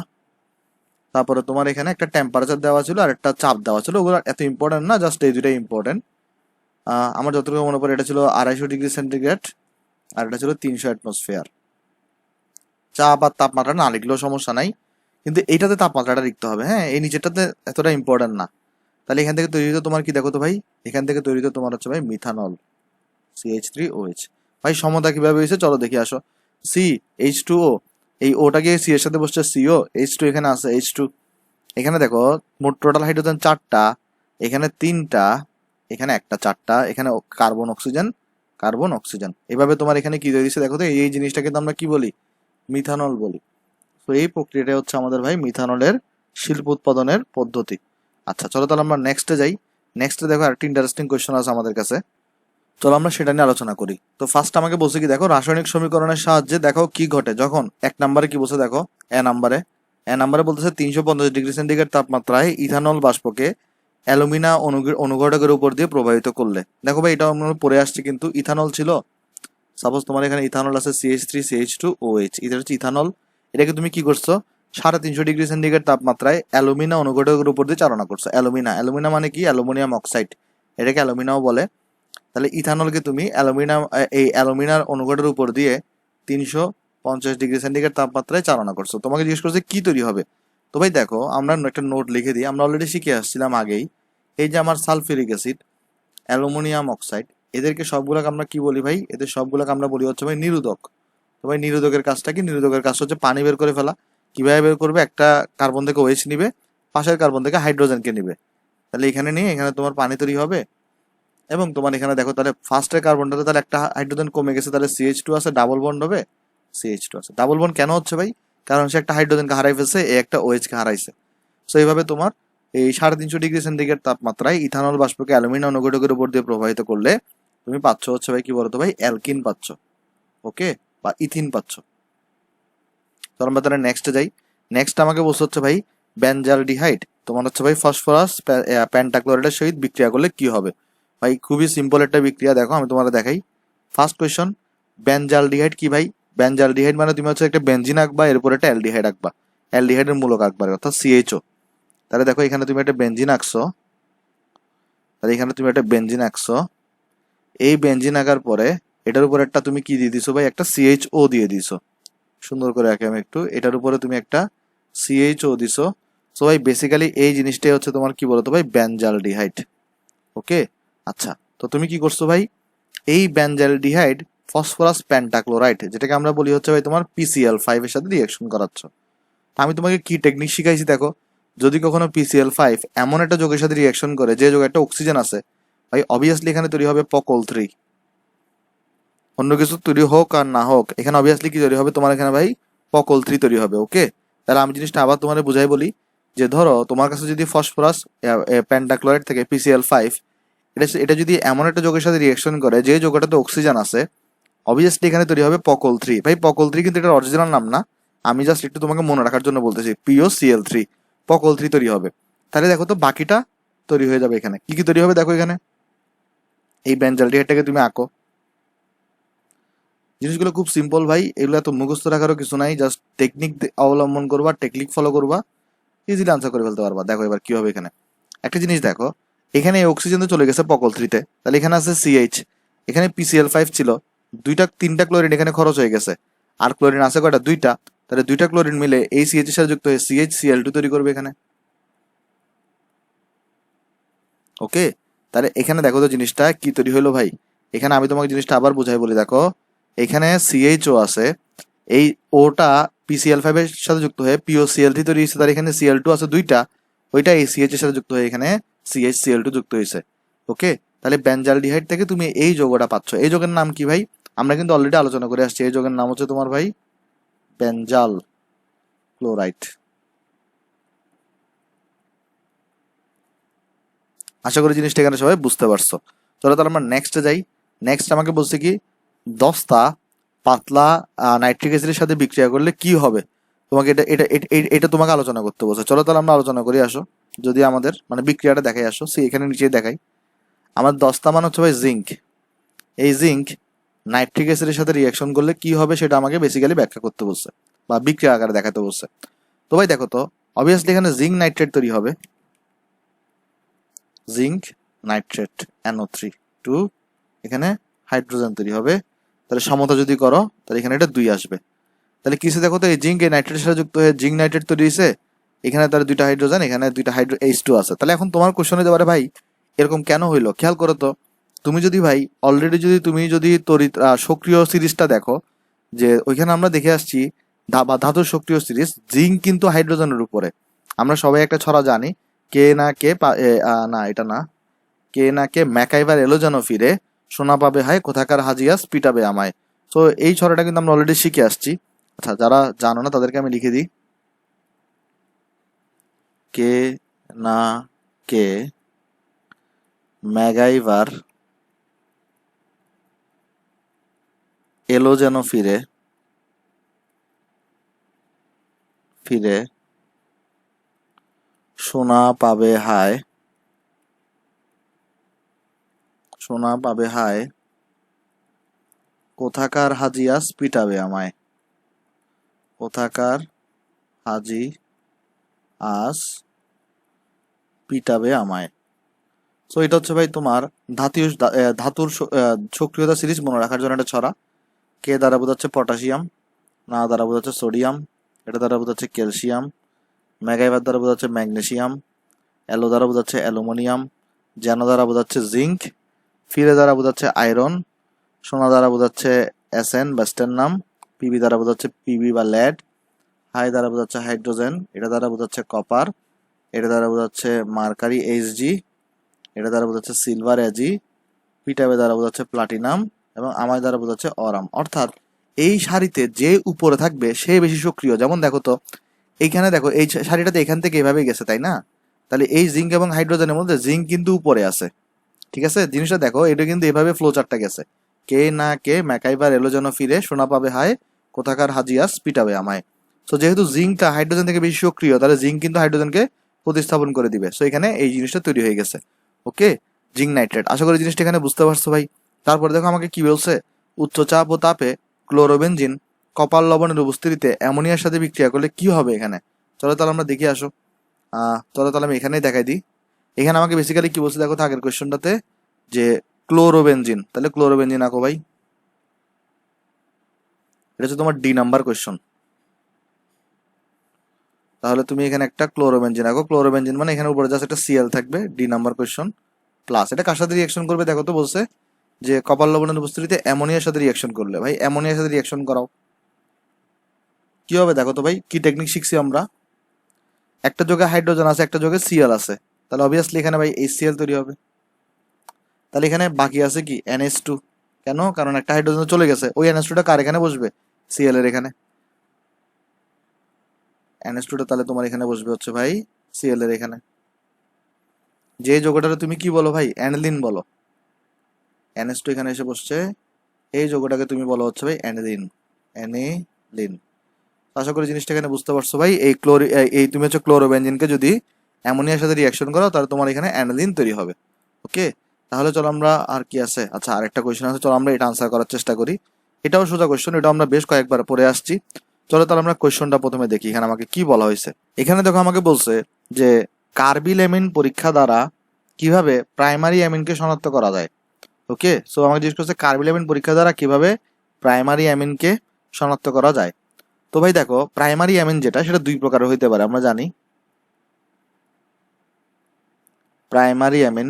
তারপরে তোমার এখানে একটা টেম্পারেচার দেওয়া ছিল আর একটা চাপ দেওয়া ছিল। ওগুলো এত ইম্পর্টেন্ট না, জাস্ট এই দুটাই ইম্পর্টেন্ট। আমার যতটুকু মনে পড়ে এটা ছিল 250 ডিগ্রি সেন্টিগ্রেড আর এটা ছিল 300 অ্যাটমসফিয়ার। চাপ আর তাপমাত্রা না লিখলেও সমস্যা নাই, কিন্তু এইটাতে তাপমাত্রাটা লিখতে হবে। হ্যাঁ, এই নিচেরটাতে এতটা ইম্পর্টেন্ট না। তাহলে এখান থেকে তৈরি হতো তোমার কি দেখো তো ভাই, এখান থেকে তৈরি হতো তোমার হচ্ছে ভাই মিথানল CH3OH। ভাই সমতা কিভাবে হয়েছে চলো দেখি আসো। CH2O, এই ওটাকে সি এর সাথে বসছে CO, H2 এখানে আছে H2। এখানে দেখো মোট টোটাল হাইড্রোজেন 4টা, এখানে 3টা, এখানে একটা, 4টা, এখানে কার্বন অক্সিজেন। এভাবে তোমার এখানে কি তৈরি হয়েছে দেখো তো। এই জিনিসটাকে তো আমরা কি বলি, মিথানল বলি। তো এই প্রক্রিয়াটা হচ্ছে আমাদের ভাই মিথানলের শিল্প উৎপাদনের পদ্ধতি। আচ্ছা চলো তাহলে আমরা নেক্সটে যাই। নেক্সটে দেখো আরেকটি ইন্টারেস্টিং কোয়েশ্চেন আছে আমাদের কাছে, চলো আমরা সেটা নিয়ে আলোচনা করি। তো ফার্স্ট আমাকে বলছে কি দেখো, রাসায়নিক সমীকরণের সাহায্যে দেখো কি ঘটে যখন এক নম্বরে কি বলছে দেখো, এ নাম্বারে বলতেছে 350 ডিগ্রি সেন্টিগ্রেড তাপমাত্রায় ইথানল বাষ্পকে অ্যালুমিনা অনুঘটকের উপর দিয়ে প্রবাহিত করলে। দেখো ভাই এটা আমরা পড়ে আসছি, কিন্তু ইথানল ছিল। সাপোজ তোমার এখানে ইথানল আছে CH3CH2OH, এটা হচ্ছে ইথানল। এটাকে তুমি কি করছো, 350 ডিগ্রি সেন্টিগ্রেড তাপমাত্রায় অ্যালুমিনা অনুঘটকের উপর দিয়ে চালনা করছো। অ্যালুমিনা মানে কি, অ্যালুমিনিয়াম অক্সাইড, এটাকে অ্যালুমিনাও বলে। তাহলে ইথানলকে তুমি এই অ্যালুমিনার অনুঘটের উপর দিয়ে 350 ডিগ্রি সেন্টিগ্রেড তাপমাত্রায় চালনা করছো। তোমাকে জিজ্ঞেস করছে কি তৈরি হবে। তো ভাই দেখো আমরা একটা নোট লিখে দিই, আমরা অলরেডি শিখে আসছিলাম আগেই। এই যে আমার সালফিউরিক অ্যাসিড, অ্যালুমিনিয়াম অক্সাইড, এদেরকে সবগুলোকে আমরা কি বলি ভাই, এদের সবগুলোকে আমরা বলি হচ্ছে ভাই নিরোধক। তো ভাই নিরোধকের কাজটা কি, নিরোধকের কাজটা হচ্ছে পানি বের করে ফেলা। কিভাবে বের করবে, একটা কার্বন থেকে OH নিবে, পাশের কার্বন থেকে হাইড্রোজেনকে নিবে, তাহলে এখানে নিয়ে এখানে তোমার পানি তৈরি হবে। এবং তোমার এখানে দেখো তাহলে ফার্স্টের কার্বনটাতে তাহলে একটা হাইড্রোজেন কমে গেছে, তাহলে CH2 আছে, ডাবল বন্ড হবে, CH2 আছে। ডাবল বন্ড কেন হচ্ছে ভাই, কারণ সে একটা হাইড্রোজেনকে হারাই ফেলছে, এ একটা OH কে হারাইছে। সো এইভাবে তোমার এই 350 ডিগ্রি সেন্টিগ্রেড তাপমাত্রায় ইথানল বাষ্পকে অ্যালুমিনিয়াম অনুঘটকের উপর দিয়ে প্রবাহিত করলে তুমি পাচ্ছ হচ্ছে ভাই কি বলতো ভাই, অ্যালকিন পাচ্ছ, ওকে, বা ইথিন পাচ্ছ। তো আমরা তাহলে নেক্সটে যাই। নেক্সট আমাকে বলছে হচ্ছে ভাই বেনজালডিহাইড তোমার হচ্ছে ভাই ফসফরাস পেন্টাক্লোরাইডের সহিত বিক্রিয়া করলে কি হবে। ভাই খুবই সিম্পল একটা বিক্রিয়া, দেখো আমি তোমাকে দেখাই। ফার্স্ট কোয়েশ্চন, বেনজালডিহাইড কি ভাই, বেনজালডিহাইড মানে তুমি হচ্ছে একটা বেনজিন আঁকবা, এর উপর একটা অ্যালডিহাইড আঁকবা, অ্যালডিহাইডের মূলক আঁকবা অর্থাৎ CHO। তাহলে দেখো এখানে তুমি একটা বেনজিন আঁকছো, তাহলে এখানে তুমি একটা বেনজিন আঁকছো। এই বেনজিন আঁকার পরে এটার উপর একটা তুমি কি দিয়ে দিছো ভাই, একটা CHO দিয়ে দিছো। সুন্দর করে আঁকে আমি একটু, এটার উপরে তুমি একটা CHO দিছো। সো ভাই বেসিক্যালি এই জিনিসটাই হচ্ছে তোমার কি বলতো ভাই, বেনজালডিহাইড, ওকে। আচ্ছা তো তুমি কি করছো ভাই, এই বেনজালডিহাইড ফসফরাস পেন্টাক্লোরাইড, যেটাকে আমরা বলি হচ্ছে ভাই তোমার PCl5 এর সাথে রিয়াকশন করাচ্ছ। আমি তোমাকে কি টেকনিক শিখাইছি দেখো, যদি কখনো PCl5 এমন একটা যৌগের সাথে রিয়াকশন করে যে যৌগে একটা অক্সিজেন আছে, ভাই অবভিয়াসলি এখানে তৈরি হবে পকল 3। অন্য কিছু তৈরি হোক আর না হোক, এখানে অবভিয়াসলি কি তৈরি হবে তোমার, এখানে ভাই পকল 3 তৈরি হবে, ওকে। তাহলে আমি জিনিসটা আবার তোমার বুঝাই বলি। যে ধরো তোমার কাছে যদি ফসফরাস পেন্টাক্লোরাইড থেকে PCl5, এটা যদি এমন একটা যৌগের সাথে রিয়াকশন করে যে যৌগটাতে অক্সিজেন আছে, অবভিয়াসলি এখানে তৈরি হবে পকল 3। ভাই পকল 3 কিন্তু এটা অরিজিনাল নাম না, আমি জাস্ট একটু তোমাকে মনে রাখার জন্য বলতেছি, POCl3 পকল 3 তৈরি হবে। তাহলে দেখো তো বাকিটা তৈরি হয়ে যাবে। এখানে কি কি তৈরি হবে দেখো, এখানে এই বেঞ্জালডিহাইডটাকে তুমি আঁকো। জিনিসগুলো খুব সিম্পল ভাই, এগুলো এত মুখস্থ রাখারও কিছু নাই, জাস্ট টেকনিক অবলম্বন করবা, টেকনিক ফলো করবা, ইজিলি আনসার করে ফেলতে পারবা। দেখো এবার কি হবে, এখানে একটা জিনিস দেখো, এখানে অক্সিজেন তো চলে গেছে পকল 3-তে, তাহলে এখানে আছে CH, এখানে PCl5 ছিল, 3টা ক্লোরিন এখানে খরচ হয়ে গেছে, আর ক্লোরিন আছে কয়টা? 2টা, তাহলে 2টা ক্লোরিন মিলে এই CH এর সাথে যুক্ত হয়ে CHCl2 তৈরি করবে এখানে। ওকে, তাহলে এখানে দেখো তো জিনিসটা কি তৈরি হলো ভাই। এখানে আমি তোমাকে জিনিসটা আবার বুঝাই বলি, দেখো এখানে CHO আছে, এই ওটা PCl5 এর সাথে যুক্ত হয়ে POCl3 তৈরি হয়েছে, তার এখানে Cl2 আছে 2টা, ওইটা এই CH এর সাথে যুক্ত হয়ে এখানে CHCl2 যুক্ত হয়েছে। ওকে, তাহলে বেঞ্জালডিহাইড থেকে তুমি এই যৌগটা পাচ্ছ। এই যৌগের নাম কি ভাই? আমরা কিন্তু অলরেডি আলোচনা করে আসছি, এই যৌগের নাম হচ্ছে তোমার ভাই বেঞ্জাল ক্লোরাইড। আশা করি জিনিসটা এখানে সবাই বুঝতে পারছো। চলো তাহলে আমরা নেক্সটে যাই। নেক্সট আমাকে বলছে কি, দস্তা পাতলা নাইট্রিক অ্যাসিডের সাথে বিক্রিয়া করলে কি হবে, তোমাকে এটা এটা এটা তোমাকে আলোচনা করতে বলছে। চলো তাহলে আমরা আলোচনা করি, আসো যদি আমাদের মানে বিক্রিয়াটা দেখাই, আসো এখানে নিচে দেখাই। আমার দস্তা মান হচ্ছে ভাই জিঙ্ক, এই জিঙ্ক নাইট্রিক অ্যাসিডের সাথে রিয়াকশন করলে কি হবে সেটা আমাকে বেসিক্যালি ব্যাখ্যা করতে বলছে বা বিক্রিয়া আকারে দেখাতে বলছে। তো ভাই দেখো তো, অবভিয়াসলি এখানে জিঙ্ক নাইট্রেট তৈরি হবে, জিঙ্ক নাইট্রেট NO3 টু, এখানে হাইড্রোজেন তৈরি হবে। তাহলে সমতা যদি করো তাহলে এখানে এটা 2 আসবে। তাহলে কিছু দেখো তো, এই জিঙ্ক এই নাইট্রেটের সাথে যুক্ত হয়ে জিঙ্ক নাইট্রেট তৈরি হয়েছে, এখানে তার 2টা হাইড্রোজেন, এখানে 2টা H2 আছে। তাহলে এখন তোমার কোশ্চেন হতে পারে ভাই এরকম কেন হইলো, খেয়াল করো তো। তুমি যদি ভাই অলরেডি তুমি যদি তড়িৎ সক্রিয় সিরিজটা দেখো, যে ওইখানে আমরা দেখে আসছি বা ধাতুর সক্রিয় সিরিজ, জিঙ্ক কিন্তু হাইড্রোজেনের উপরে। আমরা সবাই একটা ছড়া জানি, কে না কে না এটা না, কে না কে ম্যাকাইভার এলো যেন ফিরে, সোনা পাবে হায় কোথাকার হাজিয়াস পিটাবে আমায়। তো এই ছড়াটা কিন্তু আমরা অলরেডি শিখে আসছি। আচ্ছা, যারা জানো না তাদেরকে আমি লিখে দিই, কে না কে ম্যাগাইভার এলো যেন ফিরে, ফিরে সোনা পাবে হায়, সোনা পাবে হায় কোথাকার হাজিয়াস পিটাবে আমায়, কোথাকার হাজি আস পিটাবে আমায়। তো এটা হচ্ছে ভাই তোমার ধাতুর সক্রিয়তা সিরিজ মনে রাখার জন্য একটা ছড়া। কে দ্বারা বোঝাচ্ছে পটাশিয়াম, না দ্বারা বোঝাচ্ছে সোডিয়াম, এটা দ্বারা বোঝাচ্ছে ক্যালসিয়াম, ম্যাগাইভার দ্বারা বোঝাচ্ছে ম্যাগনেসিয়াম, অ্যালো দ্বারা বোঝাচ্ছে অ্যালুমিনিয়াম, জ্যানো দ্বারা বোঝাচ্ছে জিঙ্ক, ফিরে দ্বারা বোঝাচ্ছে আয়রন, সোনা দ্বারা বোঝাচ্ছে SN বা স্টেন্নাম, পিবি দ্বারা বোঝাচ্ছে পিবি বা ল্যাড, হাই দ্বারা বোঝাচ্ছে হাইড্রোজেন, এটা দ্বারা বোঝাচ্ছে কপার, এটা দ্বারা বোঝাচ্ছে মার্কারি HG, এটা দ্বারা বোঝাচ্ছে সিলভার AG, পিটাবে দ্বারা বোঝাচ্ছে প্লাটিনাম, এবং আমায় দ্বারা বোঝাচ্ছে অরাম। অর্থাৎ এই সারিতে যে উপরে থাকবে সে বেশি সক্রিয়। যেমন দেখো তো, এইখানে দেখো এই সারিটাতে এখান থেকে এভাবে গেছে, তাই না? তাহলে এই জিঙ্ক এবং হাইড্রোজেনের মধ্যে জিঙ্ক কিন্তু উপরে আছে, ঠিক আছে? জিনিসটা দেখো, এটা কিন্তু এভাবে ফ্লো চার্টটা গেছে, কে না কে ম্যাকাইভার এলো যেন ফিরে, সোনা পাবে হায় কোথাকার হাজিয়াস পিটাবে আমায়। তো যেহেতু জিঙ্কটা হাইড্রোজেন থেকে বেশি সক্রিয়, তাহলে জিঙ্ক কিন্তু হাইড্রোজেনকে প্রতিস্থাপন করে দিবে। সো এখানে এই জিনিসটা তৈরি হয়ে গেছে। ওকে, জিঙ্ক নাইট্রেট। আশা করি জিনিসটা এখানে বুঝতে পারছো ভাই। তারপরে দেখো আমাকে কি বলছে, উচ্চ চাপ ও তাপে ক্লোরোবেনজিন কপার লবণের উপস্থিতিতে অ্যামোনিয়ার সাথে বিক্রিয়া করলে কি হবে এখানে। চলো তাহলে আমরা দেখে আসো। চলো তাহলে আমি এখানেই দেখাই দিই। এখানে আমাকে বেসিক্যালি কি বলছে দেখো তো, আগের কোয়েশ্চনটাতে যে ক্লোরোবেনজিন, তাহলে ক্লোরোবেনজিন আঁকো ভাই। এটা হচ্ছে তোমার D নাম্বার কোয়েশ্চন। তাহলে তুমি এখানে একটা ক্লোরোবেনজিন আঁকো। ক্লোরোবেনজিন মানে এখানে উপরে জাস্ট একটা Cl থাকবে, D নাম্বার কোয়েশ্চন। প্লাস এটা কার সাথে রিয়াকশন করবে দেখো তো, বলছে যে কপার লবণের উপস্থিতিতে অ্যামোনিয়ার সাথে রিয়াকশন করলে। ভাই অ্যামোনিয়ার সাথে রিয়াকশন করাও, কি হবে দেখো তো ভাই। কি টেকনিক শিখছি আমরা, একটা যোগে হাইড্রোজেন আছে, একটা যোগে Cl আছে, তাহলে অবভিয়াসলি এখানে ভাই HCl তৈরি হবে। তাহলে এখানে বাকি আছে কি NH2। কেন? কারণ একটা হাইড্রোজেন চলে গেছে, ওই NH2টা কার এখানে বসবে? Cl এর এখানে। NH2টা তাহলে তোমার এখানে বসবে হচ্ছে ভাই সিএল এর এখানে যে যৌগটারে তুমি কি বলো ভাই, অ্যানিলিন বলো। NH2 এখানে এসে বসছে, এই যৌগটাকে তুমি বলো হচ্ছে ভাই অ্যানিলিন, অ্যানিলিন। আশা করি জিনিসটা এখানে বুঝতে পারছো ভাই। এই তুমি হচ্ছে ক্লোরোবেনজিনকে যদি অ্যামোনিয়ার সাথে রিয়াকশন করো তাহলে তোমার এখানে অ্যানিলিন তৈরি হবে। ওকে, তাহলে চলো আমরা আর কি আছে, আচ্ছা আরেকটা কোয়েশ্চেন আছে, চলো আমরা এটা আনসার করার চেষ্টা করি। এটাও সোজা কোয়েশ্চেন, এটা আমরা বেশ কয়েকবার পড়ে আসছি। চলো তাহলে আমরা কোয়েশ্চনটা প্রথমে দেখি এখানে আমাকে কি বলা হয়েছে। এখানে দেখো আমাকে বলছে যে কার্বিল অ্যামিন পরীক্ষা দ্বারা কিভাবে প্রাইমারি অ্যামিনকে শনাক্ত করা যায়। ওকে, সো আমাকে জিজ্ঞেস করছে কার্বিল অ্যামিন পরীক্ষা দ্বারা কিভাবে প্রাইমারি অ্যামিনকে শনাক্ত করা যায়। তো ভাই দেখো প্রাইমারি অ্যামিন যেটা সেটা দুই প্রকার হইতে পারে, আমরা জানি। প্রাইমারি অ্যামিন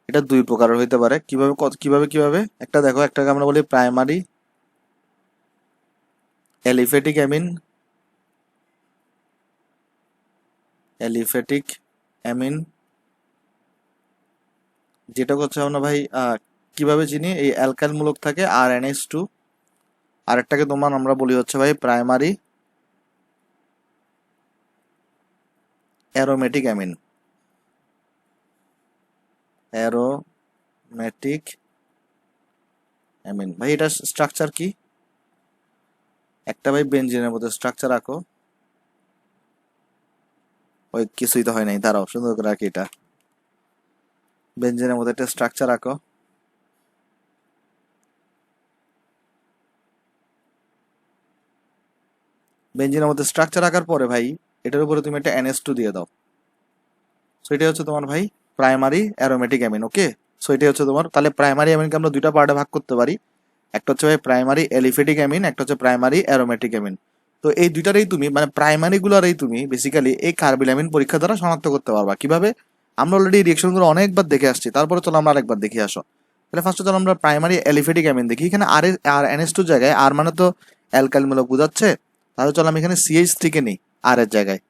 এটা দুই প্রকারের হইতে পারে। কিভাবে কিভাবে একটা দেখো, একটাকে আমরা বলি primary aliphatic amine, aliphatic amine যেটা হচ্ছে আমরা ভাই কিভাবে চিনি, এই অ্যালকাইল মূলক থাকে RnH2। আরেকটাকে তোমার আমরা বলি হচ্ছে ভাই primary aromatic amine, aromatic amine. ভাই এটা স্ট্রাকচার কি, একটা ভাই বেনজিনের মধ্যে স্ট্রাকচার আঁকো। ওই কিছুই তো হয় নাই, দাঁড়াও সুন্দর করে আঁকি। এটা বেনজিনের মধ্যে একটা স্ট্রাকচার আঁকো। বেনজিনের মধ্যে স্ট্রাকচার আঁকার পরে ভাই এটার উপরে তুমি একটা NH2 দিয়ে দাও। সো এটা হচ্ছে তোমার ভাই প্রাইমারি অ্যারোমেটিক অ্যামিন। ওকে, সো এটা হচ্ছে তোমার, তাহলে প্রাইমারি অ্যামিনকে আমরা দুইটা পার্টে ভাগ করতে পারি। একটা হচ্ছে ভাই প্রাইমারি এলিফেটিক অ্যামিন, একটা হচ্ছে প্রাইমারি অ্যারোমেটিক অ্যামিন। তো এই দুইটারই তুমি মানে প্রাইমারি গুলারই তুমি বেসিক্যালি এই কার্বিল অ্যামিন পরীক্ষা দ্বারা শনাক্ত করতে পারবা। কিভাবে, আমরা অলরেডি রিয়েকশন গুলো অনেকবার দেখে আসছি, তারপরে চলো আমরা আরেকবার দেখে আসো। তাহলে ফার্স্টে চলো আমরা প্রাইমারি এলিফেটিক অ্যামিন দেখি। এখানে আর NH2 জায়গায় আর মানে তো অ্যালকাইল মূলক বোঝাচ্ছে, তাহলে চলো আমি এখানে CH3 কে নিই আর এর জায়গায়।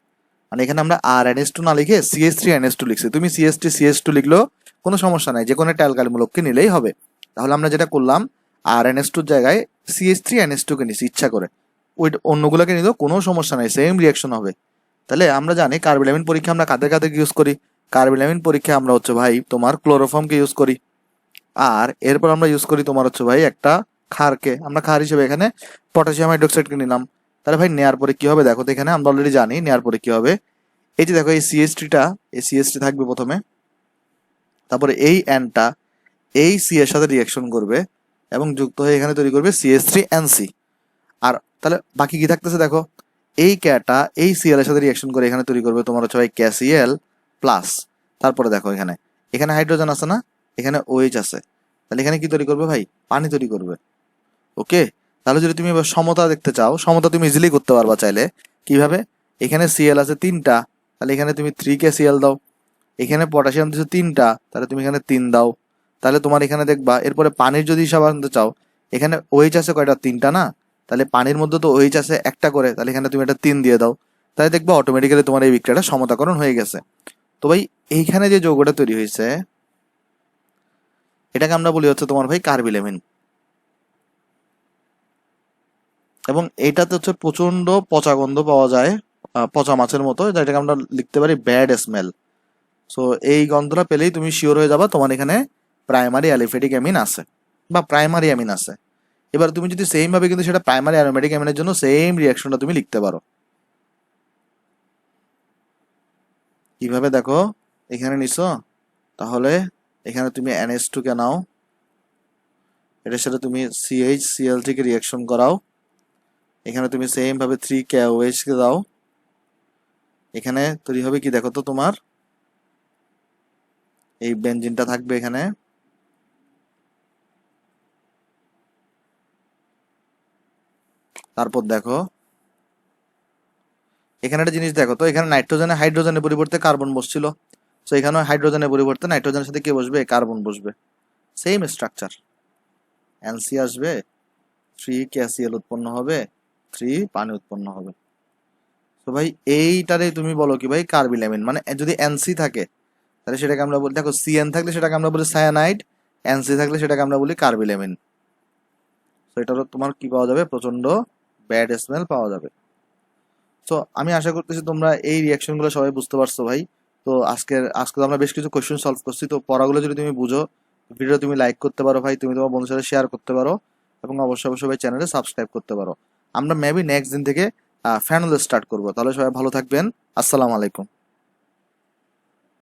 মানে এখানে আমরা RnH2 না লিখে CH3NH2 লিখছি। তুমি CH2 লিখলেও কোনো সমস্যা নাই, যে কোনো একটা অ্যালকাইল মূলককে নিলেই হবে। তাহলে আমরা যেটা করলাম RnH2 জায়গায় CH3NH2 কে নিছি ইচ্ছা করে, ওই অন্যগুলোকে নিলেও কোনো সমস্যা নাই, সেম রিয়াকশন হবে। তাহলে আমরা জানি কার্বিল অ্যামিন পরীক্ষা আমরা কাদের কাদের ইউজ করি। কার্বিল অ্যামিন পরীক্ষা আমরা হচ্ছে ভাই তোমার ক্লোরোফর্মকে ইউজ করি, আর এরপর আমরা ইউজ করি তোমার হচ্ছে ভাই একটা ক্ষারকে। আমরা ক্ষার হিসেবে এখানে পটাশিয়াম হাইড্রোক্সাইডকে নিলাম। তাহলে ভাই নেয়ার পরে কি হবে দেখো তো, এখানে আমরা অলরেডি জানি নেয়ার পরে কি হবে। এই যে দেখো এই CH3টা, এই CH3 থাকবে প্রথমে, তারপরে এই Nটা এই C এর সাথে রিয়াকশন করবে এবং যুক্ত হয়ে এখানে তৈরি করবে CH3NC। আর তাহলে বাকি কি থাকতেছে দেখো, এই ক্যাটা এই Cl এর সাথে রিয়াকশন করে এখানে তৈরি করবে তোমার হচ্ছে ভাই KCl প্লাস। তারপরে দেখো এখানে এখানে হাইড্রোজেন আছে না, এখানে OH আছে, তাহলে এখানে কি তৈরি করবে ভাই, পানি তৈরি করবে। ওকে, তাহলে যদি তুমি এবার সমতা দেখতে চাও, সমতা তুমি ইজিলি করতে পারবা চাইলে। কিভাবে, এখানে Cl আছে 3টা, তাহলে এখানে তুমি 3KCl দাও। এখানে পটাশিয়াম দিছো 3টা, তাহলে তুমি এখানে 3 দাও। তাহলে তোমার এখানে দেখবা এরপরে পানির যদি হিসাব আনতে চাও, এখানে OH আছে কয়টা, 3টা না, তাহলে পানির মধ্যে তো OH আছে একটা করে, তাহলে এখানে তুমি এটা 3 দিয়ে দাও। তাহলে দেখবা অটোমেটিক্যালি তোমার এই বিক্রিয়াটা সমতাকরণ হয়ে গেছে। তো ভাই এইখানে যে যৌগটা তৈরি হয়েছে এটাকে আমরা বলি হচ্ছে তোমার ভাই কার্বিল অ্যামিন। এবং এইটাতে হচ্ছে প্রচন্ড পচা গন্ধ পাওয়া যায়, পচা মাছের মতো, যেটাকে আমরা লিখতে পারি ব্যাড স্মেল। সো এই গন্ধটা পেলেই তুমি শিওর হয়ে যাবা তোমার এখানে প্রাইমারি অ্যালিফেটিক অ্যামিন আছে বা প্রাইমারি অ্যামিন আছে। এবার তুমি যদি সেম ভাবে কিন্তু সেটা প্রাইমারি অ্যারোমেটিক অ্যামিনের জন্য সেম রিয়াকশনটা তুমি লিখতে পারো। কিভাবে দেখো, এখানে নিছো, তাহলে এখানে তুমি NH2 কে নাও, এটার সাথে তুমি CHCl3 কে রিয়াকশন করাও, এখানে তুমি সেম ভাবে 3KOH কে দাও, এখানে তৈরি হবে কি দেখো তো, তোমার এই বেনজিনটা থাকবে এখানে। তারপর দেখো এখানে একটা জিনিস দেখো তো, এখানে হাইড্রোজেনের পরিবর্তে কার্বন বসছিল। তো এখানে হাইড্রোজেনের পরিবর্তে নাইট্রোজেনের সাথে কে বসবে, কার্বন বসবে। সেম স্ট্রাকচার, NC আসবে, 3KCl উৎপন্ন হবে, 3 পানি উৎপন্ন হবে। তো ভাই এইটারে তুমি বলো কি ভাই কার্বিল অ্যামিন। মানে যদি NC থাকে তাহলে সেটাকে আমরা বলি, দেখো CN থাকলে সেটাকে আমরা বলি সায়ানাইড, NC থাকলে সেটাকে আমরা বলি কার্বিল অ্যামিন। তো এটা তোমার কি পাওয়া যাবে, প্রচন্ড ব্যাড স্মেল পাওয়া যাবে। তো আমি আশা করতেছি তোমরা এই রিয়াকশনগুলো সবাই বুঝতে পারছো ভাই। তো আজকে তো আমরা বেশ কিছু কোয়েশ্চেন সলভ করছি। তো পড়াগুলো যদি তুমি বুঝো, ভিডিও তুমি লাইক করতে পারো ভাই, তুমি তোমার বন্ধুদের সাথে শেয়ার করতে পারো, এবং অবশ্যই অবশ্যই ভাই চ্যানেলে সাবস্ক্রাইব করতে পারো। আমরা মেবি নেক্সট দিন থেকে ফ্যানুল স্টার্ট করবো। তাহলে সবাই ভালো থাকবেন। আসসালামু আলাইকুম।